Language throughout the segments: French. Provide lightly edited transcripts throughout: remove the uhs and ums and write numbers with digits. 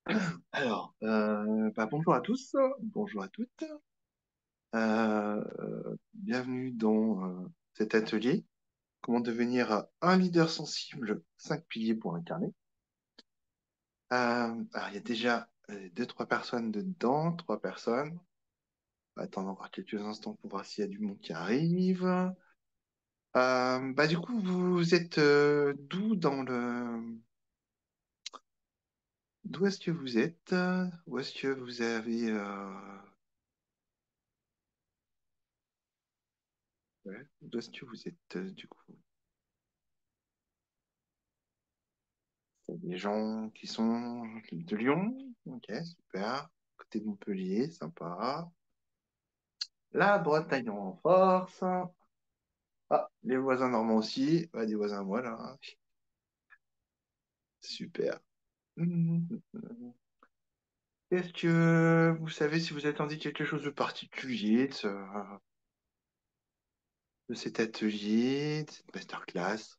Bonjour à tous, bonjour à toutes. Bienvenue dans cet atelier. Comment devenir un leader sensible, 5 piliers pour incarner. Il y a déjà deux, trois personnes dedans, trois personnes. On va attendre encore quelques instants pour voir s'il y a du monde qui arrive. Du coup, vous êtes d'où dans le... D'où est-ce que vous êtes? Où est-ce que vous avez... Ouais, d'où est-ce que vous êtes du coup? Des gens qui sont de Lyon. Ok, super. Côté de Montpellier, sympa. La Bretagne en force. Ah, les voisins normands aussi. Ouais, des voisins à moi, là. Super. Mhm. Est-ce que vous savez si vous attendez quelque chose de particulier de cet atelier, de cette masterclass?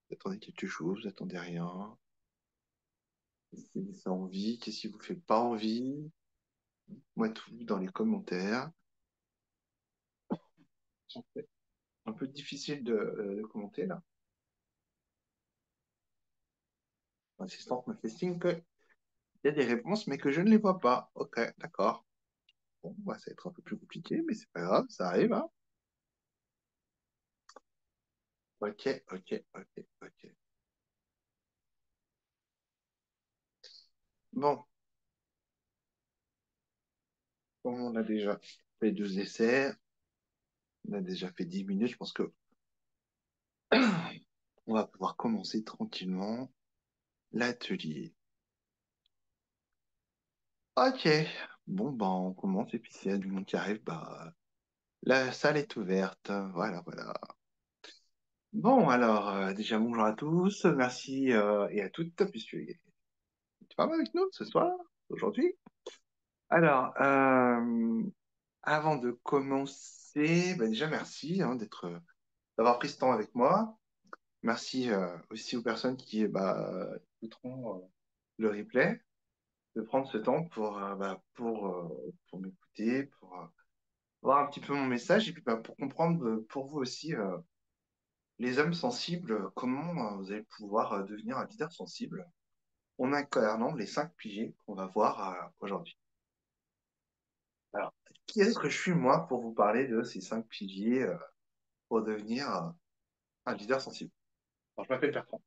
Vous attendez quelque chose, vous attendez rien? Qu'est-ce qui vous fait envie? Qu'est-ce qui vous fait pas envie? Moi, tout dans les commentaires. C'est un peu difficile de commenter, là. L'assistante me fait signe qu'il y a des réponses, mais que je ne les vois pas. Ok, d'accord. Bon, ça va être un peu plus compliqué, mais c'est pas grave, ça arrive, hein. Ok, ok, ok, ok. Bon, comme on a déjà fait 2 essais, on a déjà fait 10 minutes, je pense que on va pouvoir commencer tranquillement l'atelier. Ok, bon, on commence, et puis s'il y a du monde qui arrive, la salle est ouverte. Voilà, voilà. Bon, alors, déjà bonjour à tous, merci et à toutes, puisque tu vas avec nous ce soir, aujourd'hui. Alors, avant de commencer, déjà merci d'avoir pris ce temps avec moi. Merci aussi aux personnes qui écouteront le replay, de prendre ce temps pour m'écouter, pour voir un petit peu mon message et puis pour comprendre pour vous aussi, les hommes sensibles, comment vous allez pouvoir devenir un leader sensible en incarnant les 5 piliers qu'on va voir aujourd'hui. Alors, qui est-ce que je suis moi pour vous parler de ces 5 piliers pour devenir un leader sensible? Alors, je m'appelle Bertrand.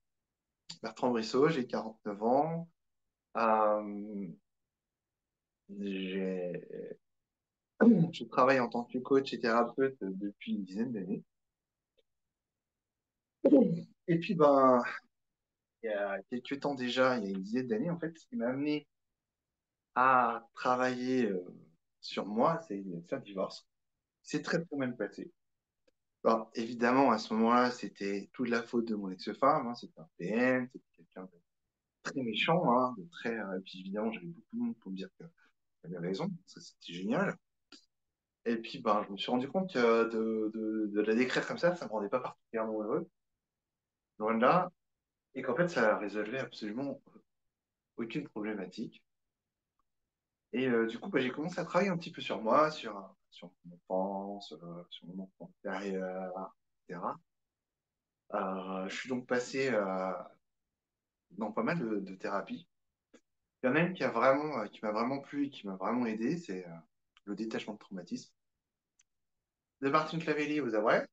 Bertrand Brissot, j'ai 49 ans. Euh, j'ai- je travaille en tant que coach et thérapeute depuis une dizaine d'années. Et puis, il y a quelques temps déjà, il y a une dizaine d'années, en fait, ce qui m'a amené à travailler sur moi, c'est un divorce. C'est très, très mal passé. Alors, évidemment, à ce moment-là, c'était toute la faute de mon ex-femme, hein, c'était un PM, c'était quelqu'un de très méchant, hein, et puis évidemment, j'avais beaucoup de monde pour me dire qu'elle avait raison, ça c'était génial. Et puis, je me suis rendu compte que de la décrire comme ça me rendait pas particulièrement heureux, loin de là, et qu'en fait, ça résolvait absolument aucune problématique. Et du coup, j'ai commencé à travailler un petit peu sur moi, sur mon enfance, sur mon enfance intérieur, etc. Je suis donc passé dans pas mal de thérapies. Il y en a une qui m'a vraiment plu et qui m'a vraiment aidé, c'est le détachement de traumatisme de Martine Clavelli aux Havrais,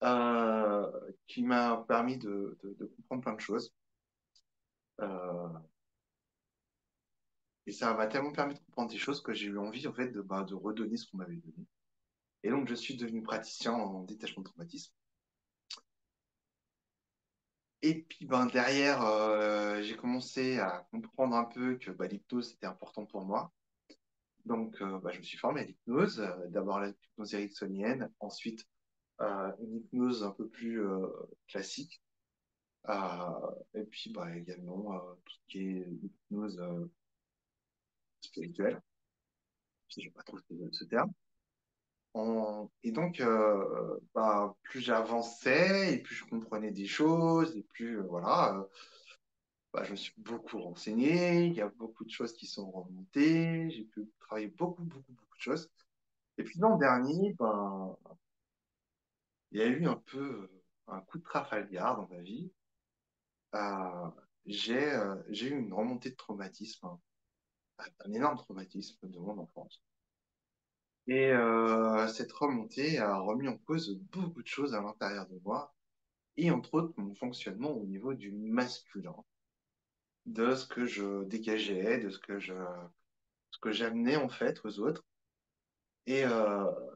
euh, qui m'a permis de comprendre plein de choses. Euh, et ça m'a tellement permis de comprendre des choses que j'ai eu envie en fait de redonner ce qu'on m'avait donné. Et donc je suis devenu praticien en détachement de traumatisme. Et puis derrière, j'ai commencé à comprendre un peu que l'hypnose c'était important pour moi. Donc je me suis formé à l'hypnose, d'abord l'hypnose ericksonienne, ensuite une hypnose un peu plus classique. Et puis également tout ce qui est hypnose spirituelle, si je n'ai pas trop ce terme. Et donc, plus j'avançais et plus je comprenais des choses, et plus, voilà. bah, je me suis beaucoup renseigné, il y a beaucoup de choses qui sont remontées, j'ai pu travailler beaucoup de choses. Et puis l'an dernier, ben, il y a eu un peu un coup de Trafalgar dans ma vie. Euh, j'ai eu une remontée de traumatisme, hein, un énorme traumatisme de mon enfance. Et cette remontée a remis en cause beaucoup de choses à l'intérieur de moi, et entre autres mon fonctionnement au niveau du masculin, de ce que je dégageais, de ce que j'amenais en fait aux autres. Et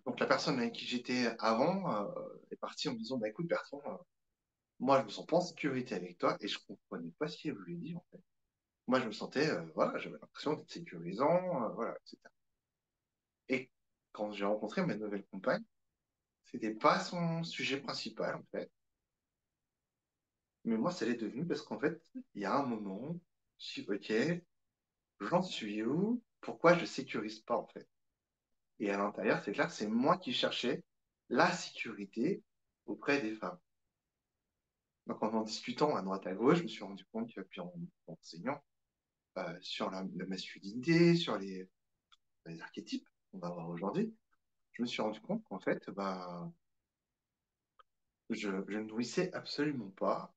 donc la personne avec qui j'étais avant est partie en me disant, bah écoute Bertrand, moi je me sens pas en sécurité avec toi, et je comprenais pas ce qu'elle voulait dire en fait. Moi je me sentais, voilà, j'avais l'impression d'être sécurisant, voilà, etc. Et quand j'ai rencontré ma nouvelle compagne, c'était pas son sujet principal en fait. Mais moi, ça l'est devenu parce qu'en fait, il y a un moment, je suis OK, j'en suis où? Pourquoi je sécurise pas en fait? Et à l'intérieur, c'est clair, c'est moi qui cherchais la sécurité auprès des femmes. Donc en discutant à droite à gauche, je me suis rendu compte que, puis en enseignant sur la masculinité, sur les archétypes qu'on va voir aujourd'hui, je me suis rendu compte qu'en fait, bah, je ne nourrissais absolument pas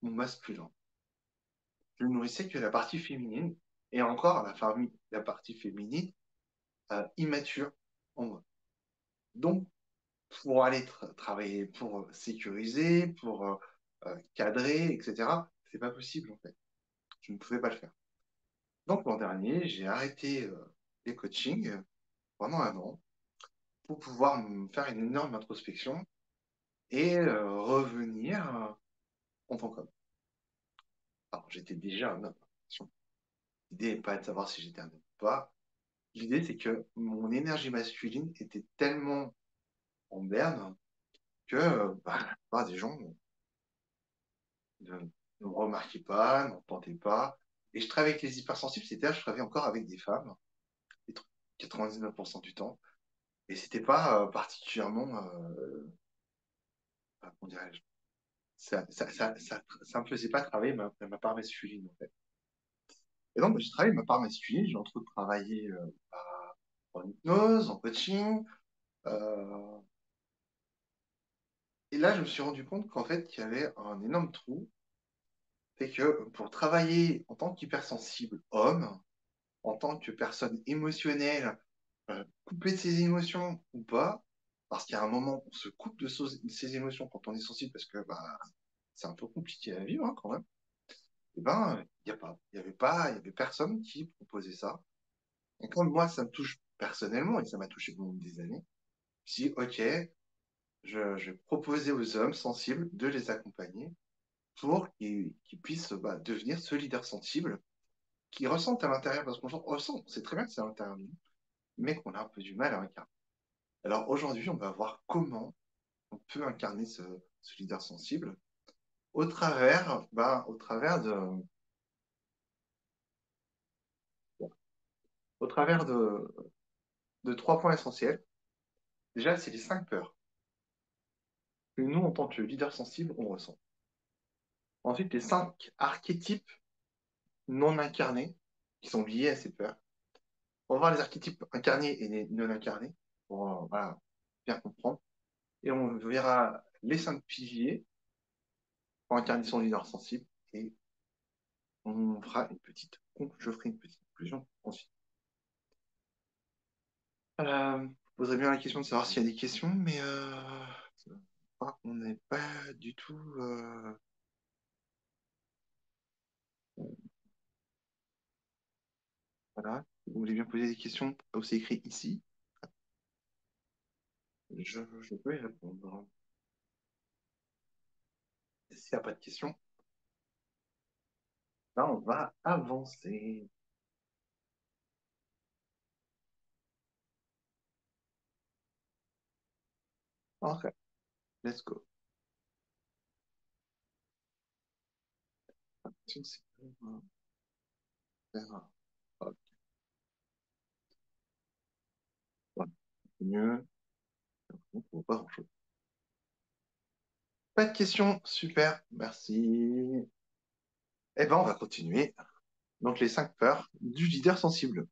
mon masculin. Je ne nourrissais que la partie féminine, et encore la partie féminine immature en moi. Donc, pour aller travailler, pour sécuriser, pour cadrer, etc., c'est pas possible en fait. Je ne pouvais pas le faire. Donc, l'an dernier, j'ai arrêté les coachings pendant un an pour pouvoir me faire une énorme introspection et revenir en tant qu'homme. Alors, j'étais déjà un homme. Attention. L'idée n'est pas de savoir si j'étais un homme ou pas. L'idée, c'est que mon énergie masculine était tellement en berne que bah, la plupart des gens ne me remarquaient pas, n'entendaient pas. Et je travaillais avec les hypersensibles, c'est-à-dire je travaillais encore avec des femmes, 99% du temps. Et c'était pas particulièrement, comment dirais-je, ça me faisait pas travailler ma part masculine, en fait. Et donc, j'ai travaillé ma part masculine, j'ai entre autres travaillé en hypnose, en coaching. euh, et là, je me suis rendu compte qu'en fait, il y avait un énorme trou. C'est que pour travailler en tant qu'hypersensible homme, en tant que personne émotionnelle, couper de ses émotions ou pas, parce qu'il y a un moment où on se coupe de ses émotions quand on est sensible, parce que bah, c'est un peu compliqué à vivre hein, quand même, et ben, il y avait personne qui proposait ça. Et comme moi, ça me touche personnellement, et ça m'a touché pendant des années, je me suis dit, ok, je vais proposer aux hommes sensibles de les accompagner pour qu'ils puissent bah, devenir ce leader sensible qui ressentent à l'intérieur, parce qu'on ressent, c'est très bien que c'est à l'intérieur de nous, mais qu'on a un peu du mal à incarner. Alors aujourd'hui, on va voir comment on peut incarner ce leader sensible au travers au travers de trois points essentiels. Déjà, c'est les cinq peurs que nous, en tant que leader sensible, on ressent. Ensuite, les cinq archétypes non incarnés qui sont liés à ces peurs. On va voir les archétypes incarnés et les non incarnés pour voilà, bien comprendre. Et on verra les cinq piliers pour incarner son leader sensible. Et on fera je ferai une petite conclusion ensuite. Je poserais bien la question de savoir s'il y a des questions, mais je crois qu'on n'est pas du tout. Voilà. Si vous voulez bien poser des questions, où c'est écrit ici, je peux y répondre. S'il n'y a pas de questions, là, on va avancer. Ok, let's go. Attention, c'est hop, voilà. Mieux. On voit pas grand-chose. Pas de questions, super, merci. Eh ben, on va continuer. Donc, les 5 peurs du leader sensible.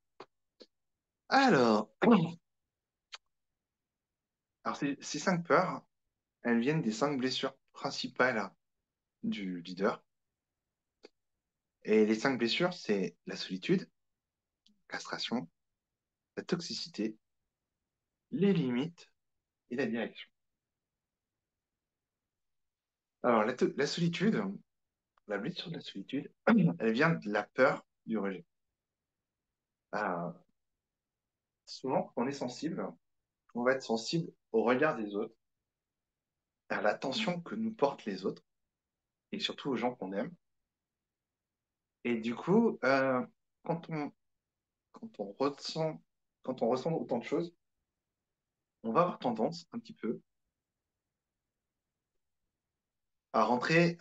Alors, ces 5 peurs, elles viennent des 5 blessures principales du leader. Et les 5 blessures, c'est la solitude, la castration, la toxicité, les limites et la direction. Alors, la solitude, la blessure de la solitude, elle vient de la peur du rejet. Euh, Souvent, quand on est sensible, on va être sensible au regard des autres, à l'attention que nous portent les autres, et surtout aux gens qu'on aime. Et du coup, quand on, quand on ressent, quand on ressent autant de choses, on va avoir tendance un petit peu à rentrer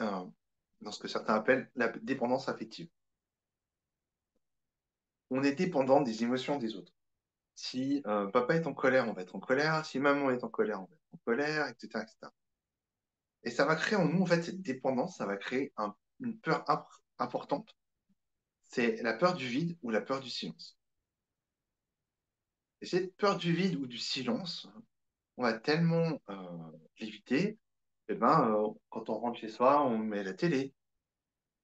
dans ce que certains appellent la dépendance affective. On est dépendant des émotions des autres. Si papa est en colère, on va être en colère. Si maman est en colère, on va être en colère, etc., etc. Et ça va créer en nous, en fait, cette dépendance, ça va créer une peur importante. C'est la peur du vide ou la peur du silence. Et cette peur du vide ou du silence, on va tellement l'éviter, eh ben, quand on rentre chez soi, on met la télé.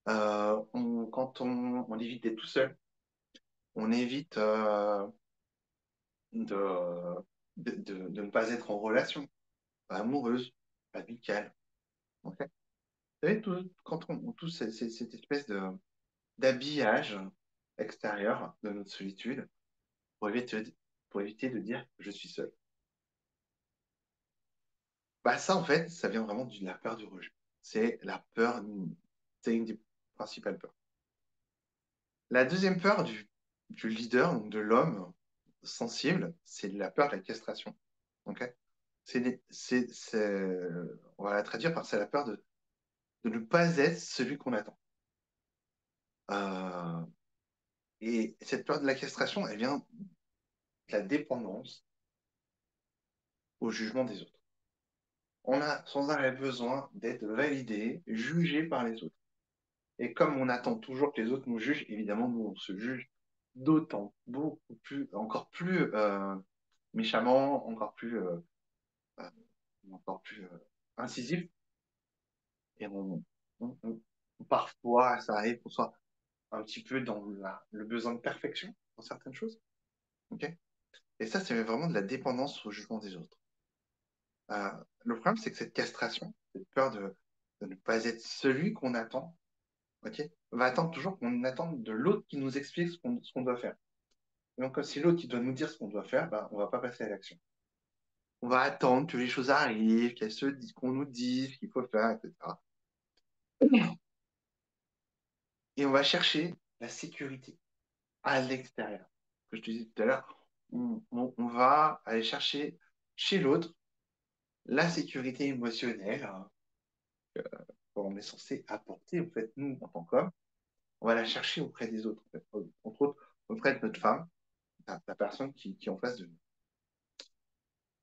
Quand on évite d'être tout seul, on évite de, de ne pas être en relation, pas amoureuse, pas amicale. Ok. Vous savez, quand tout cette espèce d'habillage extérieur de notre solitude pour éviter de dire je suis seul. Bah ça, en fait, ça vient vraiment de la peur du rejet. C'est la peur, c'est une des principales peurs. La deuxième peur du leader, donc de l'homme sensible, c'est la peur de la castration. Ok. On va la traduire par c'est la peur de ne pas être celui qu'on attend. Euh, et cette peur de la castration, elle vient de la dépendance au jugement des autres. On a sans arrêt besoin d'être validé, jugé par les autres. Et comme on attend toujours que les autres nous jugent, évidemment, nous, on se juge d'autant, beaucoup plus, encore plus méchamment, euh, encore plus incisif. Et parfois, ça arrive qu'on soit un petit peu dans le besoin de perfection dans certaines choses. Ok. Et ça, c'est vraiment de la dépendance au jugement des autres. Euh, le problème, c'est que cette castration, cette peur de ne pas être celui qu'on attend, ok, va attendre toujours qu'on attende de l'autre qui nous explique ce qu'on doit faire. Et donc, si l'autre qui doit nous dire ce qu'on doit faire, bah, on va pas passer à l'action. On va attendre que les choses arrivent, qu'elles se disent, qu'on nous dise ce qu'il faut faire, etc. Et on va chercher la sécurité à l'extérieur. Que je te disais tout à l'heure, on va aller chercher chez l'autre la sécurité émotionnelle qu'on est censé apporter, en fait, nous, en tant qu'hommes. On va la chercher auprès des autres, en fait. Entre autres, auprès de notre femme, la personne qui est en face de nous.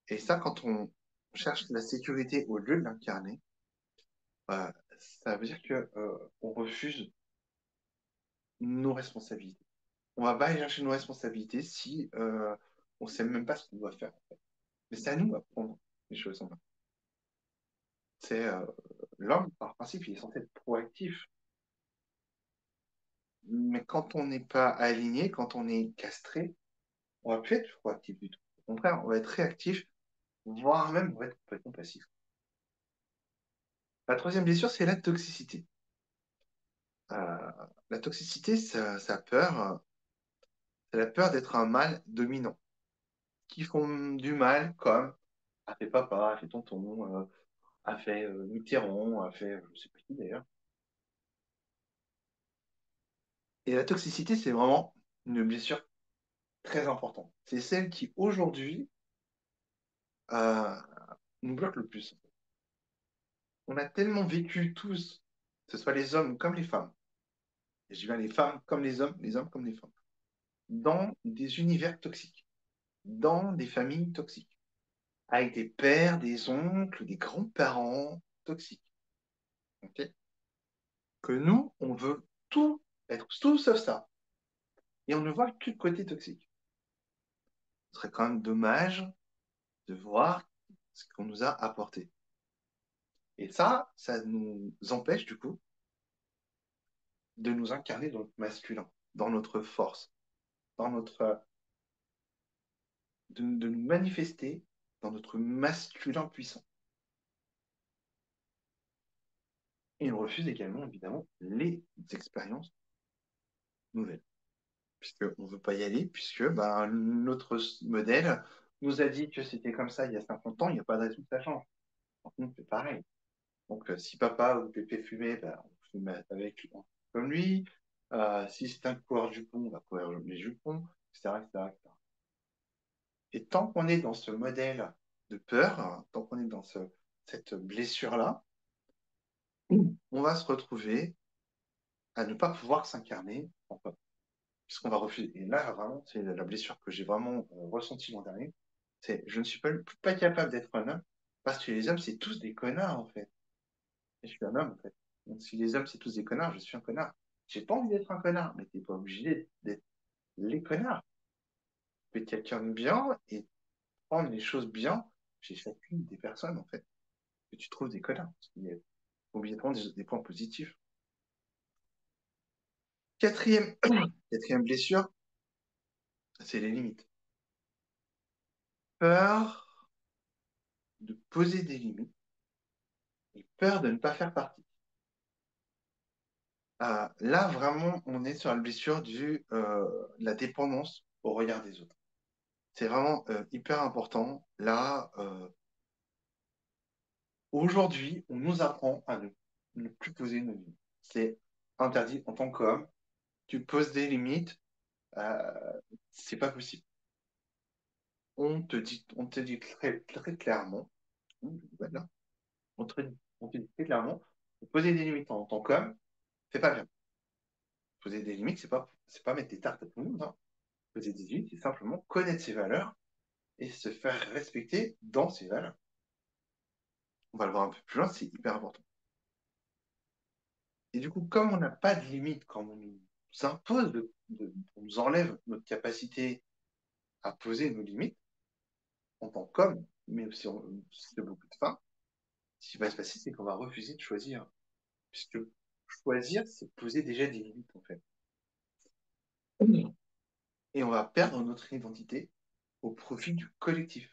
Et ça, quand on cherche la sécurité au lieu de l'incarner, euh, ça veut dire que on refuse nos responsabilités. On va pas aller chercher nos responsabilités si on sait même pas ce qu'on doit faire. Mais c'est à nous à prendre les choses en main. C'est l'homme, par principe, il est censé être proactif. Mais quand on n'est pas aligné, quand on est castré, on va plus être proactif du tout. Au contraire, on va être réactif, voire même on va être complètement passif. La troisième blessure, c'est la toxicité. Euh, la toxicité, c'est la peur d'être un mâle dominant, qui font du mal comme a fait papa, a fait tonton, a fait Mitterrand, a fait je sais pas qui d'ailleurs. Et la toxicité, c'est vraiment une blessure très importante. C'est celle qui aujourd'hui euh, nous bloque le plus. On a tellement vécu tous, que ce soit les hommes comme les femmes, et je dis bien les femmes comme les hommes comme les femmes, dans des univers toxiques, dans des familles toxiques, avec des pères, des oncles, des grands-parents toxiques, ok, que nous, on veut. tout, être tout sauf ça. Et on ne voit que le côté toxique. Ce serait quand même dommage de voir ce qu'on nous a apporté. Et ça nous empêche du coup de nous incarner dans notre masculin, dans notre force, dans notre, de nous manifester dans notre masculin puissant. Et on refuse également, évidemment, les expériences nouvelles, puisqu'on ne veut pas y aller, puisque ben, notre modèle nous a dit que c'était comme ça il y a 50 ans, il n'y a pas de raison que ça change. Donc, nous, c'est pareil. Donc, si papa ou pépé fumait, ben, on fume avec comme lui. Si c'est un coureur jupon, on va courir les jupons, etc., etc., etc. Et tant qu'on est dans ce modèle de peur, tant qu'on est dans cette blessure-là, on va se retrouver à ne pas pouvoir s'incarner en peur, puisqu'on va refuser. Et là, vraiment, c'est la blessure que j'ai vraiment ressentie l'an dernier. C'est je ne suis pas capable d'être un homme, parce que les hommes, c'est tous des connards, en fait. Et je suis un homme, en fait. Donc, si les hommes, c'est tous des connards, je suis un connard. J'ai pas envie d'être un connard, mais t'es pas obligé d'être les connards. Tu peux être quelqu'un de bien et prendre les choses bien chez chacune des personnes, en fait, que tu trouves des connards. Parce qu'il y a obligatoirement des points positifs. Quatrième, quatrième blessure, c'est les limites. Peur de poser des limites et peur de ne pas faire partie. Là, vraiment, on est sur la blessure la dépendance au regard des autres. C'est vraiment hyper important. Là, aujourd'hui, on nous apprend à ne plus poser nos limites. C'est interdit en tant qu'homme. Tu poses des limites, euh, c'est pas possible. On te dit très, très clairement, voilà, on te dit très clairement, poser des limites en tant qu'homme, c'est pas bien. Poser des limites, c'est pas mettre des tartes à tout le monde, hein. Poser des limites, c'est simplement connaître ses valeurs et se faire respecter dans ses valeurs. On va le voir un peu plus loin, c'est hyper important. Et du coup, comme on n'a pas de limite, comme on nous impose, on nous enlève notre capacité à poser nos limites en tant qu'homme, mais aussi de beaucoup de femmes, ce qui va se passer, c'est qu'on va refuser de choisir. Puisque choisir, c'est poser déjà des limites, en fait. Et on va perdre notre identité au profit du collectif.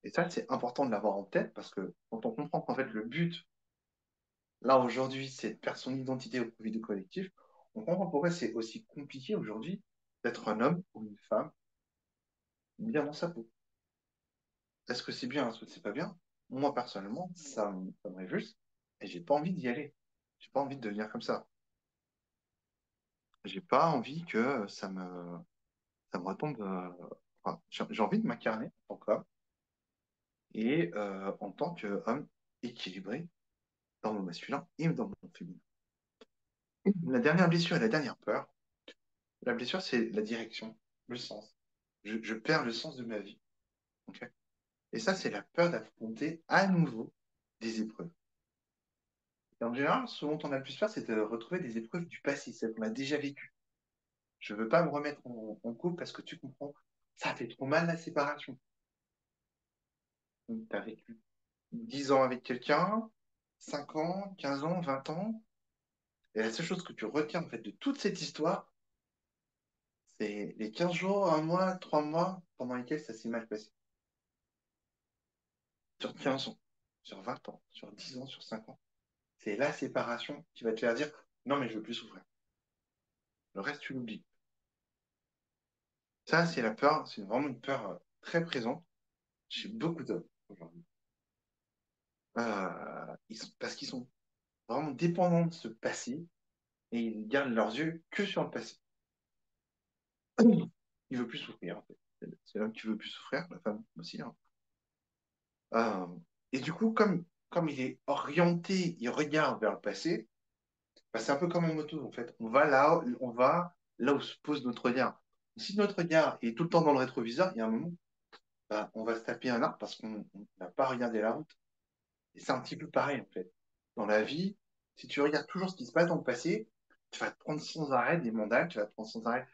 Et ça, c'est important de l'avoir en tête parce que quand on comprend qu'en fait, le but, là, aujourd'hui, c'est de perdre son identité au profit du collectif, on comprend pourquoi c'est aussi compliqué aujourd'hui d'être un homme ou une femme bien dans sa peau. Est-ce que c'est bien, est-ce que c'est pas bien? Moi, personnellement, ça me révulse et j'ai pas envie d'y aller. J'ai pas envie de devenir comme ça. J'ai pas envie que ça me retombe. Enfin, j'ai envie de m'incarner en tant qu'homme et en tant qu'homme équilibré dans mon masculin et dans mon féminin. La dernière blessure et la dernière peur, la blessure, c'est la direction, le sens. Je perds le sens de ma vie. Ok. Et ça, c'est la peur d'affronter à nouveau des épreuves. Et en général, ce dont on a le plus peur, c'est de retrouver des épreuves du passé, celles qu'on a déjà vécues. Je ne veux pas me remettre en couple parce que tu comprends, ça fait trop mal la séparation. Tu as vécu 10 ans avec quelqu'un, 5 ans, 15 ans, 20 ans, et la seule chose que tu retiens en fait de toute cette histoire, c'est les 15 jours, un mois, 3 mois pendant lesquels ça s'est mal passé. Sur 15 ans, sur 20 ans, sur 10 ans, sur 5 ans. C'est la séparation qui va te faire dire non, mais je veux plus souffrir. Le reste, tu l'oublies. Ça, c'est la peur, c'est vraiment une peur très présente chez beaucoup d'hommes aujourd'hui. Parce qu'ils sont vraiment dépendants de ce passé et ils gardent leurs yeux que sur le passé. Il veut plus souffrir, en fait. C'est l'homme qui veut plus souffrir, la femme aussi, hein. Euh, et du coup, comme il est orienté, il regarde vers le passé, bah, c'est un peu comme en moto, en fait. On va là où se pose notre regard. Si notre regard est tout le temps dans le rétroviseur, il y a un moment, bah, on va se taper un arbre parce qu'on n'a pas regardé la route. Et c'est un petit peu pareil, en fait. Dans la vie, Si tu regardes toujours ce qui se passe dans le passé, tu vas te prendre sans arrêt des mandales, tu vas te prendre sans arrêt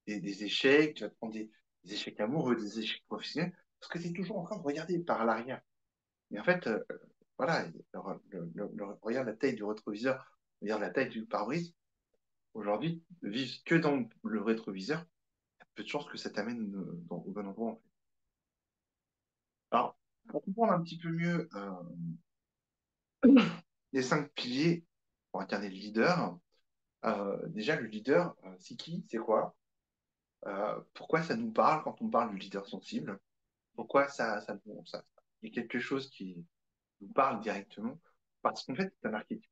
des échecs, tu vas te prendre des échecs amoureux, des échecs professionnels, parce que tu es toujours en train de regarder par l'arrière. Et en fait, voilà, regarde la taille du rétroviseur, regarde la taille du pare-brise. Aujourd'hui, vivre que dans le rétroviseur, il y a peu de chances que ça t'amène au bon endroit, en fait. Alors, pour comprendre un petit peu mieux les 5 piliers pour incarner le leader, déjà, le leader, c'est qui? C'est quoi? Pourquoi ça nous parle quand on parle du leader sensible? Pourquoi il y a quelque chose qui nous parle directement? Parce qu'en fait, c'est un archétype.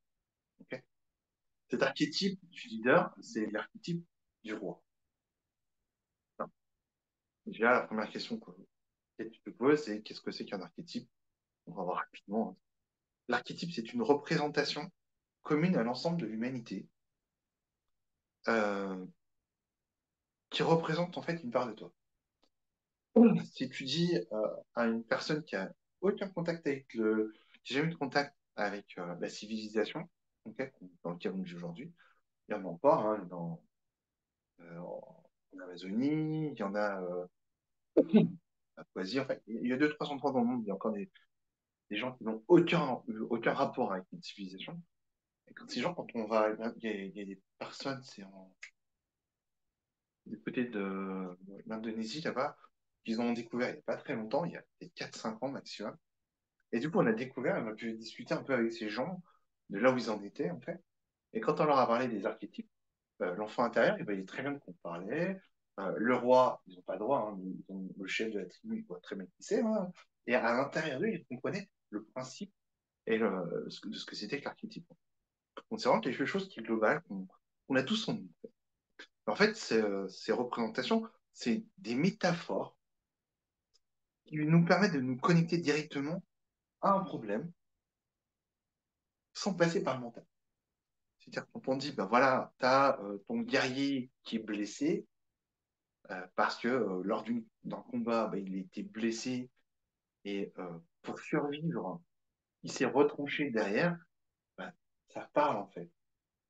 Ok. Cet archétype du leader, c'est l'archétype du roi. Enfin, déjà, la première question que tu te poses, c'est qu'est-ce que c'est qu'un archétype? On va voir rapidement, hein. L'archétype, c'est une représentation commune à l'ensemble de l'humanité euh, qui représente en fait une part de toi. Si tu dis à une personne qui a aucun contact qui n'a jamais eu de contact avec la civilisation, ok, dans lequel on vit aujourd'hui, il y en a encore, hein, en Amazonie, il y en a à Poisy, enfin, il y a deux, trois endroits dans le monde, il y a encore des gens qui n'ont aucun rapport avec une civilisation. Et quand ces gens, quand on va, il y a des personnes, du côté de l'Indonésie, là-bas, qu'ils ont découvert il n'y a pas très longtemps, il y a peut-être 4-5 ans maximum. Et du coup, on a découvert, on a pu discuter un peu avec ces gens, de là où ils en étaient, en fait. Et quand on leur a parlé des archétypes, l'enfant intérieur, il voyait très bien de quoi on parlait. Le roi, ils n'ont pas le droit, hein, le chef de la tribu, il voit très bien qui c'est, hein. Et à l'intérieur d'eux, ils comprenaient le principe de ce que c'était que l'archétype. Donc c'est vraiment quelque chose qui est global, qu'on a tous en nous. En fait, ces représentations, c'est des métaphores qui nous permettent de nous connecter directement à un problème sans passer par le mental. C'est-à-dire quand on dit, ben voilà, tu as ton guerrier qui est blessé, parce que lors d'un combat, ben, il a été blessé et pour survivre, il s'est retranché derrière, ben, ça parle en fait.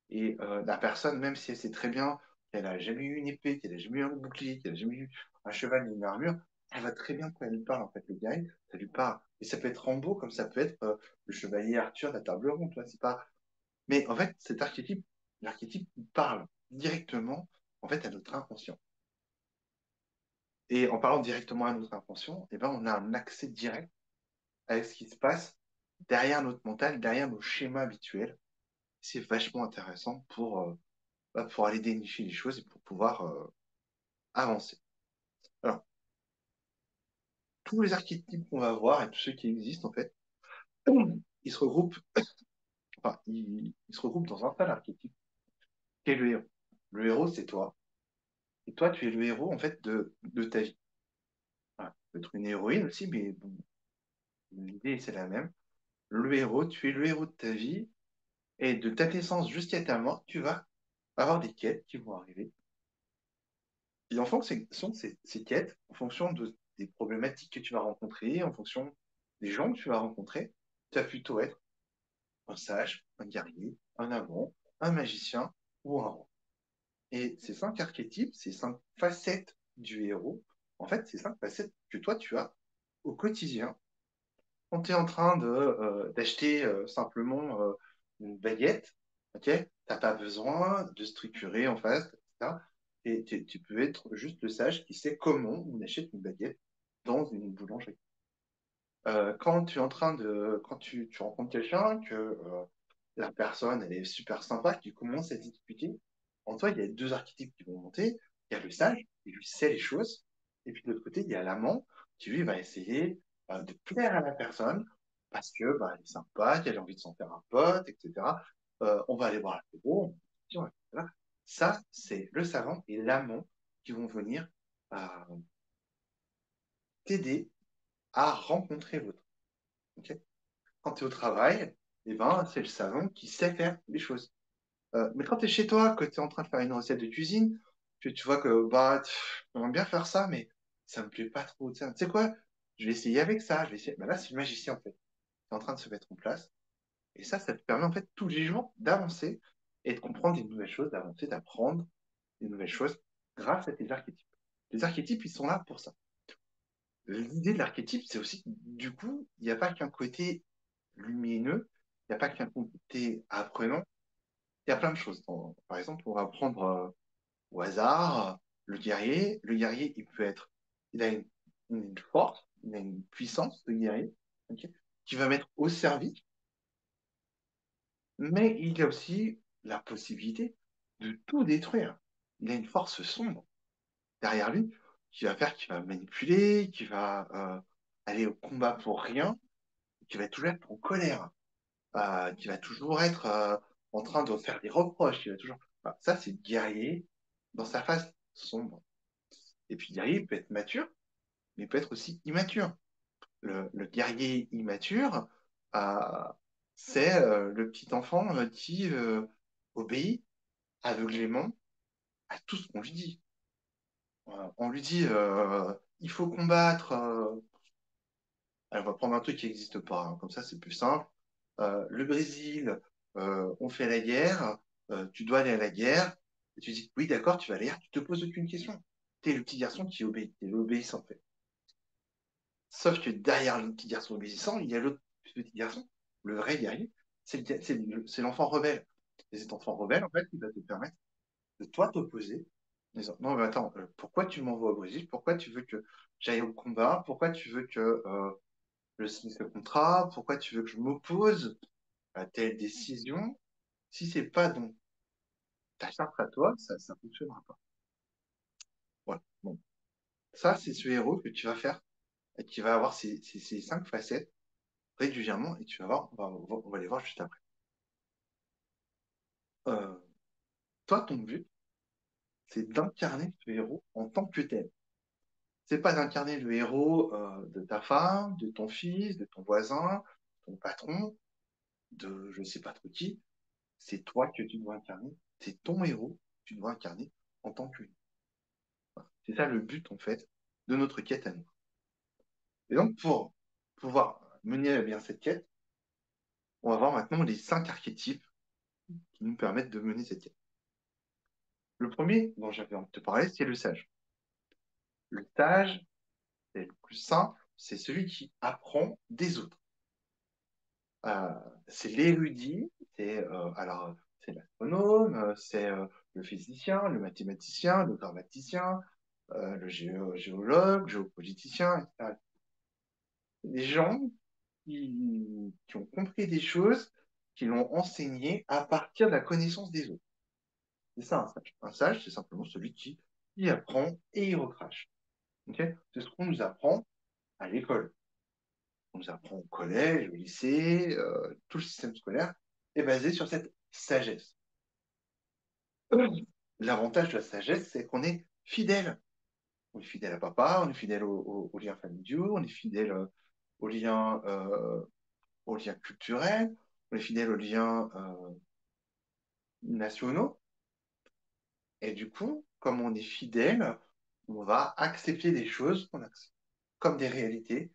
Et la personne, même si elle sait très bien qu'elle n'a jamais eu une épée, qu'elle n'a jamais eu un bouclier, qu'elle n'a jamais eu un cheval ni une armure, elle va très bien quand elle lui parle en fait, le guerrier, ça lui parle. Et ça peut être Rambo comme ça peut être le chevalier Arthur de la table ronde, tu vois, c'est pas. Mais en fait, cet archétype, l'archétype parle directement en fait à notre inconscient. Et en parlant directement à notre inconscient, eh ben, on a un accès direct à ce qui se passe derrière notre mental, derrière nos schémas habituels. C'est vachement intéressant pour aller dénicher les choses et pour pouvoir avancer. Alors, tous les archétypes qu'on va voir et tous ceux qui existent, en fait, ils se regroupent, enfin, ils se regroupent dans un seul archétype, qui est le héros. Le héros, c'est toi. Et toi, tu es le héros, en fait, de ta vie. Voilà. Tu peux être une héroïne aussi, mais bon, l'idée, c'est la même. Le héros, tu es le héros de ta vie. Et de ta naissance jusqu'à ta mort, tu vas avoir des quêtes qui vont arriver. Et en fonction de ces quêtes, en fonction des problématiques que tu vas rencontrer, en fonction des gens que tu vas rencontrer, tu vas plutôt être un sage, un guerrier, un amant, un magicien ou un roi. Et ces 5 archétypes, ces 5 facettes du héros, en fait, ces 5 facettes que toi, tu as au quotidien quand tu es en train d'acheter simplement une baguette, ok, t'as pas besoin de structurer en face, etc. Et tu peux être juste le sage qui sait comment on achète une baguette dans une boulangerie. Quand tu es en train quand tu rencontres quelqu'un, que la personne elle est super sympa, que tu commences à discuter, en toi il y a 2 archétypes qui vont monter. Il y a le sage qui lui sait les choses, et puis de l'autre côté il y a l'amant qui lui va essayer de plaire à la personne parce que bah, elle est sympa, qu'elle a envie de s'en faire un pote, etc. On va aller voir l'apéro, voilà. Ça c'est le savant et l'amant qui vont venir euh, t'aider à rencontrer l'autre. Ok. Quand tu es au travail, eh ben, c'est le savant qui sait faire les choses. Mais quand tu es chez toi, que tu es en train de faire une recette de cuisine, tu vois que bah, j'aimerais bien faire ça, mais ça me plaît pas trop. Tu sais quoi? Je vais essayer avec ça. Je vais essayer. Bah là, c'est le magicien en fait. C'est en train de se mettre en place. Et ça te permet en fait tous les jours d'avancer et de comprendre des nouvelles choses, d'avancer, d'apprendre des nouvelles choses grâce à tes archétypes. Les archétypes, ils sont là pour ça. L'idée de l'archétype, c'est aussi, du coup, il n'y a pas qu'un côté lumineux, il n'y a pas qu'un côté apprenant, il y a plein de choses. Par exemple, on va prendre au hasard le guerrier. Le guerrier, il a une force, il a une puissance de guerrier, ok, qui va mettre au service, mais il a aussi la possibilité de tout détruire. Il a une force sombre derrière lui qui va manipuler, qui va aller au combat pour rien, qui va toujours être en colère, qui va toujours être en train de faire des reproches, qui va toujours. Voilà, ça, c'est le guerrier dans sa face sombre. Et puis, le guerrier peut être mature, mais il peut être aussi immature. Le guerrier immature, euh, c'est le petit enfant qui obéit aveuglément à tout ce qu'on lui dit. On lui dit il faut combattre. On va prendre un truc qui n'existe pas, hein, comme ça c'est plus simple. Le Brésil, on fait la guerre, tu dois aller à la guerre. Et tu dis oui, d'accord, tu vas aller à la guerre, tu te poses aucune question. Tu es le petit garçon qui obéit, tu es l'obéissant en fait. Sauf que derrière le petit garçon obéissant, il y a l'autre petit garçon, le vrai guerrier, c'est l'enfant rebelle. Et cet enfant rebelle, en fait, il va te permettre de toi t'opposer en disant, non, mais attends, pourquoi tu m'envoies au Brésil? Pourquoi tu veux que j'aille au combat? Pourquoi tu veux que je signe ce contrat? Pourquoi tu veux que je m'oppose à telle décision? Si c'est pas dans ta charte à toi, ça fonctionnera pas. Voilà. Bon. Ça, c'est ce héros que tu vas faire et qui va avoir ces cinq facettes régulièrement et tu vas voir, on va les voir juste après. Euh, Toi, ton but, c'est d'incarner ce héros en tant que tel. C'est pas d'incarner le héros de ta femme, de ton fils, de ton voisin, de ton patron, de je sais pas trop qui. C'est toi que tu dois incarner. C'est ton héros que tu dois incarner en tant que lui. Voilà. C'est ça le but, en fait, de notre quête à nous. Et donc, pour pouvoir mener à bien cette quête, on va voir maintenant les cinq archétypes qui nous permettent de mener cette quête. Le premier dont j'avais envie de te parler, c'est le sage. Le sage, c'est le plus simple, c'est celui qui apprend des autres. Euh, c'est l'érudit, c'est l'astronome, c'est le physicien, le mathématicien, le grammaticien, géologue, géopoliticien, etc. Des gens qui ont compris des choses, qui l'ont enseigné à partir de la connaissance des autres. C'est ça un sage. Un sage, c'est simplement celui qui y apprend et il recrache. Ok. C'est ce qu'on nous apprend à l'école. On nous apprend au collège, au lycée, tout le système scolaire est basé sur cette sagesse. L'avantage de la sagesse, c'est qu'on est fidèle. On est fidèle à papa, on est fidèle aux liens familiaux, on est fidèle aux liens culturels, on est fidèle aux liens nationaux. Et du coup, comme on est fidèle, on va accepter des choses qu'on accepte comme des réalités,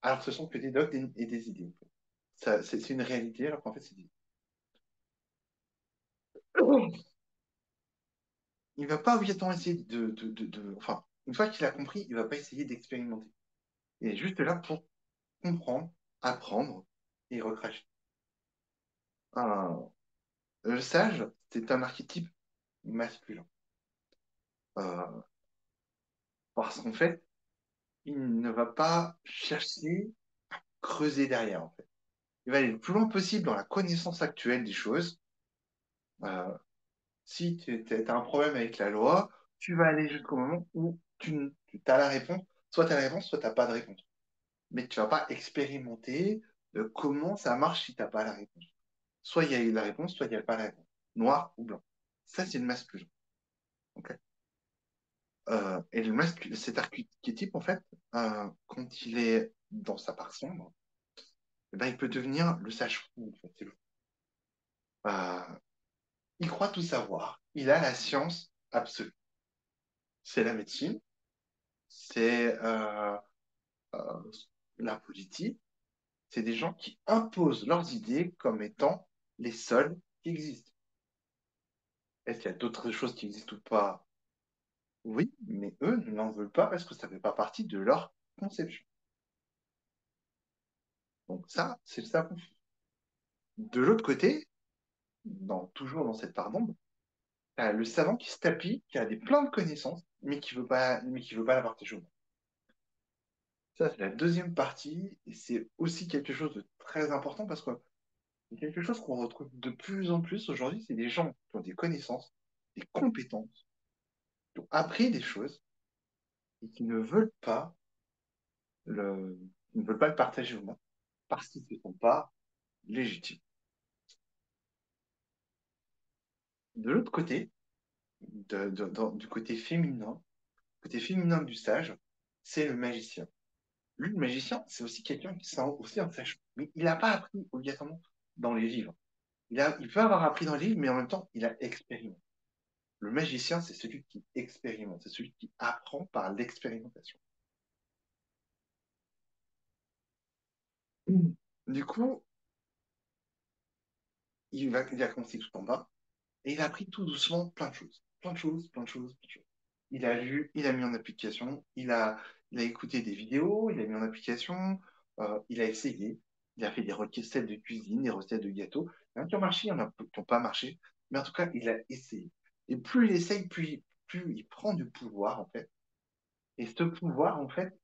alors que ce sont que des dogmes et des idées. En fait. C'est une réalité, alors qu'en fait, c'est des idées. Il va pas obligatoirement essayer enfin, une fois qu'il a compris, il va pas essayer d'expérimenter. Il est juste là pour comprendre, apprendre et recracher. Un- le sage, c'est un archétype masculin. Euh, Parce qu'en fait, il ne va pas chercher, creuser derrière, en fait. Il va aller le plus loin possible dans la connaissance actuelle des choses. Euh, Si tu as un problème avec la loi, tu vas aller jusqu'au moment où tu as la réponse. Soit tu as la réponse, soit tu n'as pas de réponse. Mais tu vas pas expérimenter comment ça marche si tu n'as pas la réponse. Soit il y a la réponse, soit il n'y a pas la réponse. Noir ou blanc. Ça, c'est le masculin. Ok. Et cet archétype, en fait, quand il est dans sa part sombre, eh ben, il peut devenir le sage fou. En fait. Euh, il croit tout savoir. Il a la science absolue. C'est la médecine, c'est la politique, C'est des gens qui imposent leurs idées comme étant les seules qui existent. Est-ce qu'il y a d'autres choses qui existent ou pas? Oui, mais eux n'en veulent pas parce que ça ne fait pas partie de leur conception. Donc ça, c'est le savant. De l'autre côté, toujours dans cette part d'ombre, t'as le savant qui se tapit, qui a plein de connaissances, mais qui veut pas la partager au monde. Ça, c'est la deuxième partie, et c'est aussi quelque chose de très important parce que c'est quelque chose qu'on retrouve de plus en plus aujourd'hui, c'est des gens qui ont des connaissances, des compétences, qui ont appris des choses et qui le, ne veulent pas le partager au monde parce qu'ils ne sont pas légitimes. De l'autre côté, du côté féminin du sage, c'est le magicien. Lui, le magicien, c'est aussi quelqu'un qui c'est aussi un sage. Mais il n'a pas appris obligatoirement dans les livres. Il peut avoir appris dans les livres, mais en même temps, il a expérimenté. Le magicien, c'est celui qui expérimente, c'est celui qui apprend par l'expérimentation. Du coup, il a commencé tout en bas, et il a appris tout doucement plein de choses. Plein de choses, plein de choses, plein de choses. Il a lu, il a mis en application, il a écouté des vidéos, il a mis en application, il a essayé, il a fait des recettes de cuisine, des recettes de gâteaux. Il y en a qui ont marché, il y en a qui n'ont pas marché, mais en tout cas, il a essayé. Et plus il essaye, plus il prend du pouvoir, en fait. Et ce pouvoir, en fait,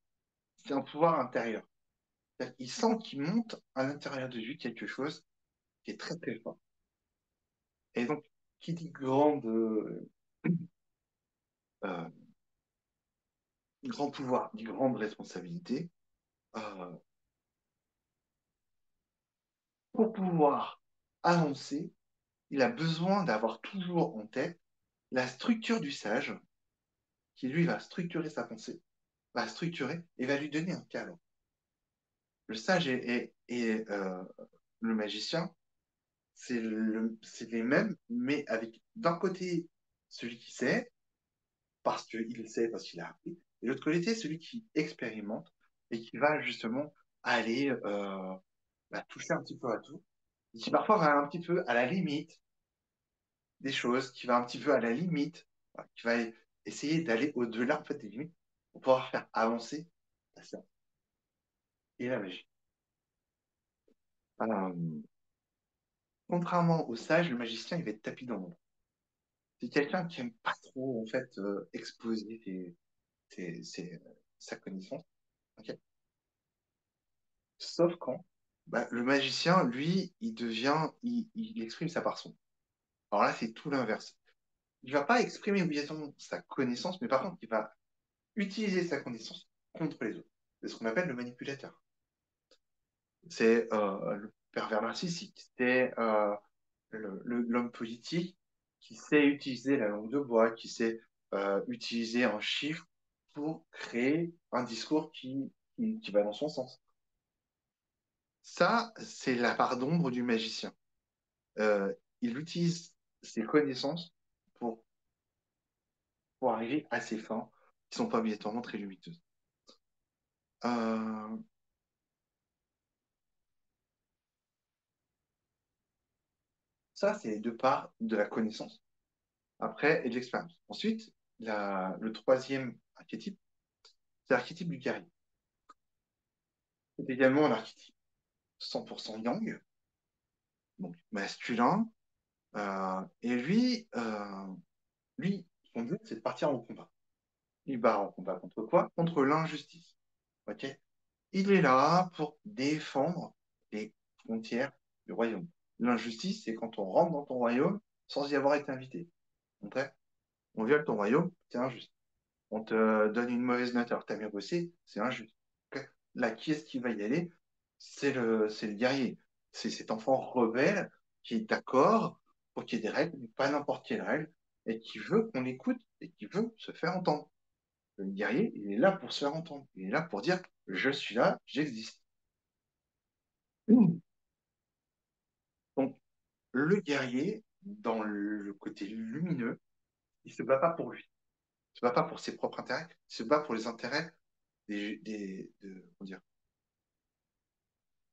c'est un pouvoir intérieur. C'est-à-dire qu'il sent qu'il monte à l'intérieur de lui quelque chose qui est très très fort. Et donc, qui dit euh, grand pouvoir, dit grande responsabilité, euh, pour pouvoir avancer, il a besoin d'avoir toujours en tête la structure du sage, qui lui va structurer sa pensée, va structurer et va lui donner un cadre. Le sage et le magicien, c'est les mêmes, mais avec d'un côté celui qui sait, parce qu'il sait, parce qu'il a appris, et de l'autre côté celui qui expérimente et qui va justement aller toucher un petit peu à tout, et qui parfois va un petit peu à la limite des choses, qui va un petit peu à la limite, voilà, qui va essayer d'aller au-delà en fait, des limites pour pouvoir faire avancer la science et la magie. Euh, Contrairement au sage, le magicien, il va être tapis dans l'ombre. C'est quelqu'un qui aime pas trop en fait exposer ses- ses- sa connaissance. Ok. Sauf quand le magicien, lui, il exprime sa part sombre. Alors là, c'est tout l'inverse. Il va pas exprimer obligatoirement sa connaissance, mais par contre, il va utiliser sa connaissance contre les autres. C'est ce qu'on appelle le manipulateur. C'est le pervers narcissique, c'est l'homme politique qui sait utiliser la langue de bois, qui sait utiliser un chiffre pour créer un discours qui va dans son sens. Ça, c'est la part d'ombre du magicien. Euh, il utilise ses connaissances pour, pour arriver à ses fins, qui sont pas obligatoirement très limiteuses. Euh, Ça, c'est les deux parts de la connaissance, après, et de l'expérience. Ensuite, le troisième archétype, c'est l'archétype du guerrier. C'est également un archétype 100% yang, donc masculin. Et lui, son but, c'est de partir en combat. Il part en combat contre quoi? Contre l'injustice. Ok. Il est là pour défendre les frontières du royaume. L'injustice, c'est quand on rentre dans ton royaume sans y avoir été invité. Ok. On viole ton royaume, c'est injuste. On te donne une mauvaise note alors que tu as bien bossé, c'est injuste. Ok. Là, qui est-ce qui va y aller? C'est le guerrier. C'est cet enfant rebelle qui est d'accord pour qu'il y ait des règles, mais pas n'importe quelle règle, et qui veut qu'on l'écoute et qui veut se faire entendre. Le guerrier, il est là pour se faire entendre. Il est là pour dire, je suis là, j'existe. Donc, le guerrier, dans le côté lumineux, il se bat pas pour lui. Il se bat pas pour ses propres intérêts. Il se bat pour les intérêts comment dire,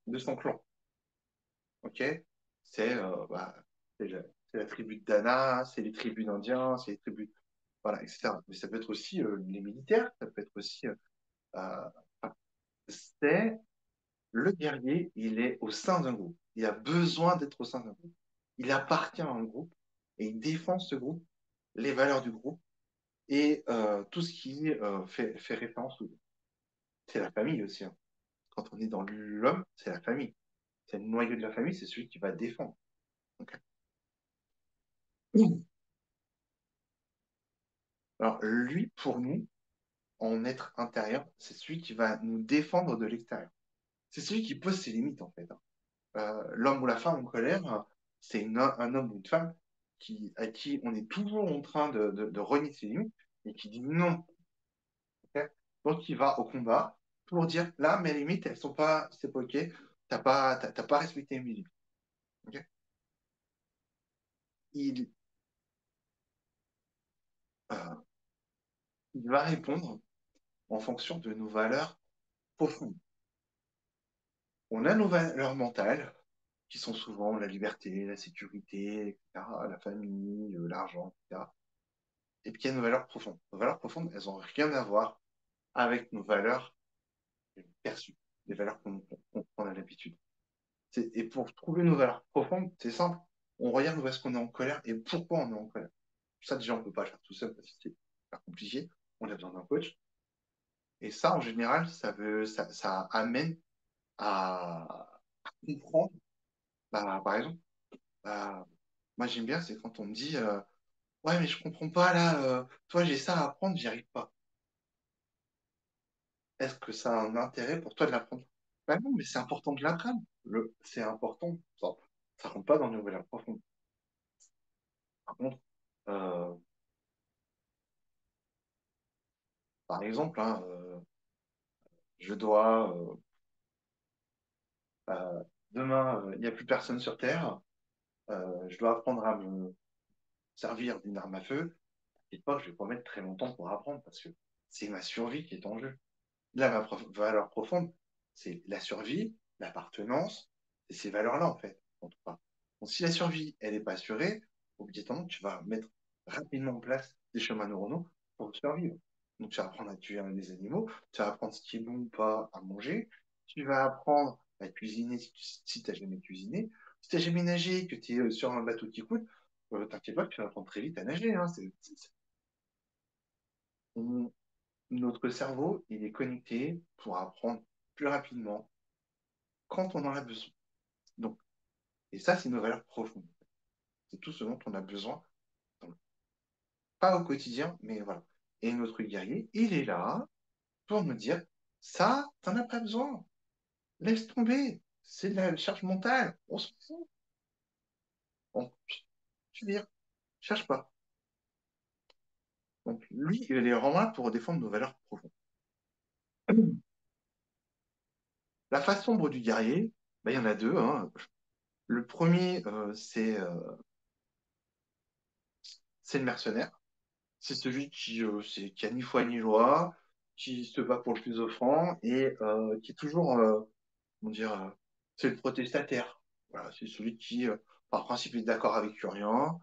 de son clan. Ok? C'est c'est la tribu de Dana, c'est les tribus d'Indiens, c'est les tribus, voilà, etc. Mais ça peut être aussi les militaires, ça peut être aussi, euh, c'est le guerrier, il est au sein d'un groupe. Il a besoin d'être au sein d'un groupe. Il appartient à un groupe et il défend ce groupe, les valeurs du groupe et tout ce qui fait référence au groupe. C'est la famille aussi, hein. Quand on est dans l'homme, c'est la famille. C'est le noyau de la famille, c'est celui qui va défendre. Ok. Alors, lui, pour nous, en être intérieur, c'est celui qui va nous défendre de l'extérieur. C'est celui qui pose ses limites, en fait, hein. L'homme ou la femme en colère, c'est un homme ou une femme à qui on est toujours en train de renier ses limites et qui dit non. Ok. Donc, il va au combat pour dire là, mes limites, elles sont pas, c'est pas ok, t'as pas respecté mes limites. Ok. Il, euh, il va répondre en fonction de nos valeurs profondes. On a nos valeurs mentales, qui sont souvent la liberté, la sécurité, etc., la famille, l'argent, etc. Et puis il y a nos valeurs profondes. Nos valeurs profondes, elles n'ont rien à voir avec nos valeurs perçues, les valeurs qu'on a l'habitude. Et pour trouver nos valeurs profondes, c'est simple. On regarde où est-ce qu'on est en colère et pourquoi on est en colère. Ça, déjà, on ne peut pas le faire tout seul parce que c'est super compliqué. On a besoin d'un coach. Et ça, en général, ça amène à comprendre. Bah, par exemple, bah, moi, j'aime bien, c'est quand on me dit ouais, mais je comprends pas là, toi, j'ai ça à apprendre, j'y arrive pas. Est-ce que ça a un intérêt pour toi de l'apprendre? Ben non, mais c'est important de l'apprendre. C'est important. Ça rentre pas dans une nouvelle profonde. Par contre, euh, par exemple, hein, je dois demain, il n'y a plus personne sur Terre. Je dois apprendre à me servir d'une arme à feu. Et pas, je vais pas mettre très longtemps pour apprendre parce que c'est ma survie qui est en jeu. Là, valeur profonde, c'est la survie, l'appartenance, c'est ces valeurs-là, en fait. En tout cas. Donc, si la survie, elle n'est pas assurée, obligatoirement, tu vas mettre rapidement en place des chemins neuronaux pour survivre. Donc, tu vas apprendre à tuer des animaux, tu vas apprendre ce qui est bon ou pas à manger, tu vas apprendre à cuisiner si tu n'as jamais cuisiné. Si tu n'as jamais nagé, que tu es sur un bateau qui coule, t'inquiète pas, tu vas apprendre très vite à nager, hein. On- Notre cerveau, il est connecté pour apprendre plus rapidement quand on en a besoin. Donc, et ça, c'est nos valeurs profondes. C'est tout ce dont on a besoin. Donc, pas au quotidien, mais voilà. Et notre guerrier, il est là pour nous dire, ça, t'en as pas besoin. Laisse tomber. C'est de la charge mentale. On s'en fout. On, tu veux dire, cherche pas. Donc, lui, il est vraiment là pour défendre nos valeurs profondes. La face sombre du guerrier, ben, il y en a deux, hein. Le premier, c'est le mercenaire. C'est celui qui a ni foi ni loi, qui se bat pour le plus offrant et qui est toujours, comment dire, c'est le protestataire. Voilà, c'est celui qui, par principe, est d'accord avec rien,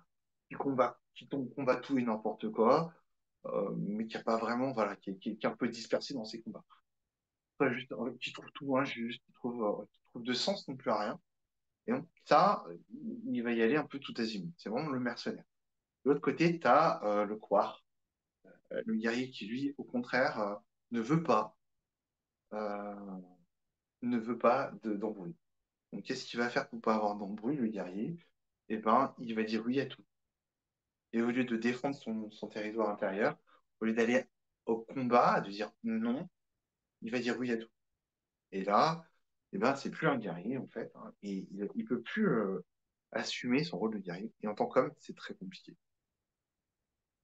qui combat tout et n'importe quoi, mais qui a pas vraiment, voilà, qui est un peu dispersé dans ses combats. Pas juste, qui trouve tout injuste, qui trouve de sens non plus à rien. Et donc, ça, il va y aller un peu tout azimut. C'est vraiment le mercenaire. De l'autre côté, tu as le couard, le guerrier qui, lui, au contraire, ne veut pas, euh, ne veut pas d'embrouille. Donc, qu'est-ce qu'il va faire pour pas avoir d'embrouille, le guerrier? Eh ben, il va dire oui à tout. Et au lieu de défendre son territoire intérieur, au lieu d'aller au combat, de dire non, il va dire oui à tout. Et là, eh ben, c'est plus un guerrier, en fait, hein, et il peut plus assumer son rôle de guerrier. Et en tant qu'homme, c'est très compliqué.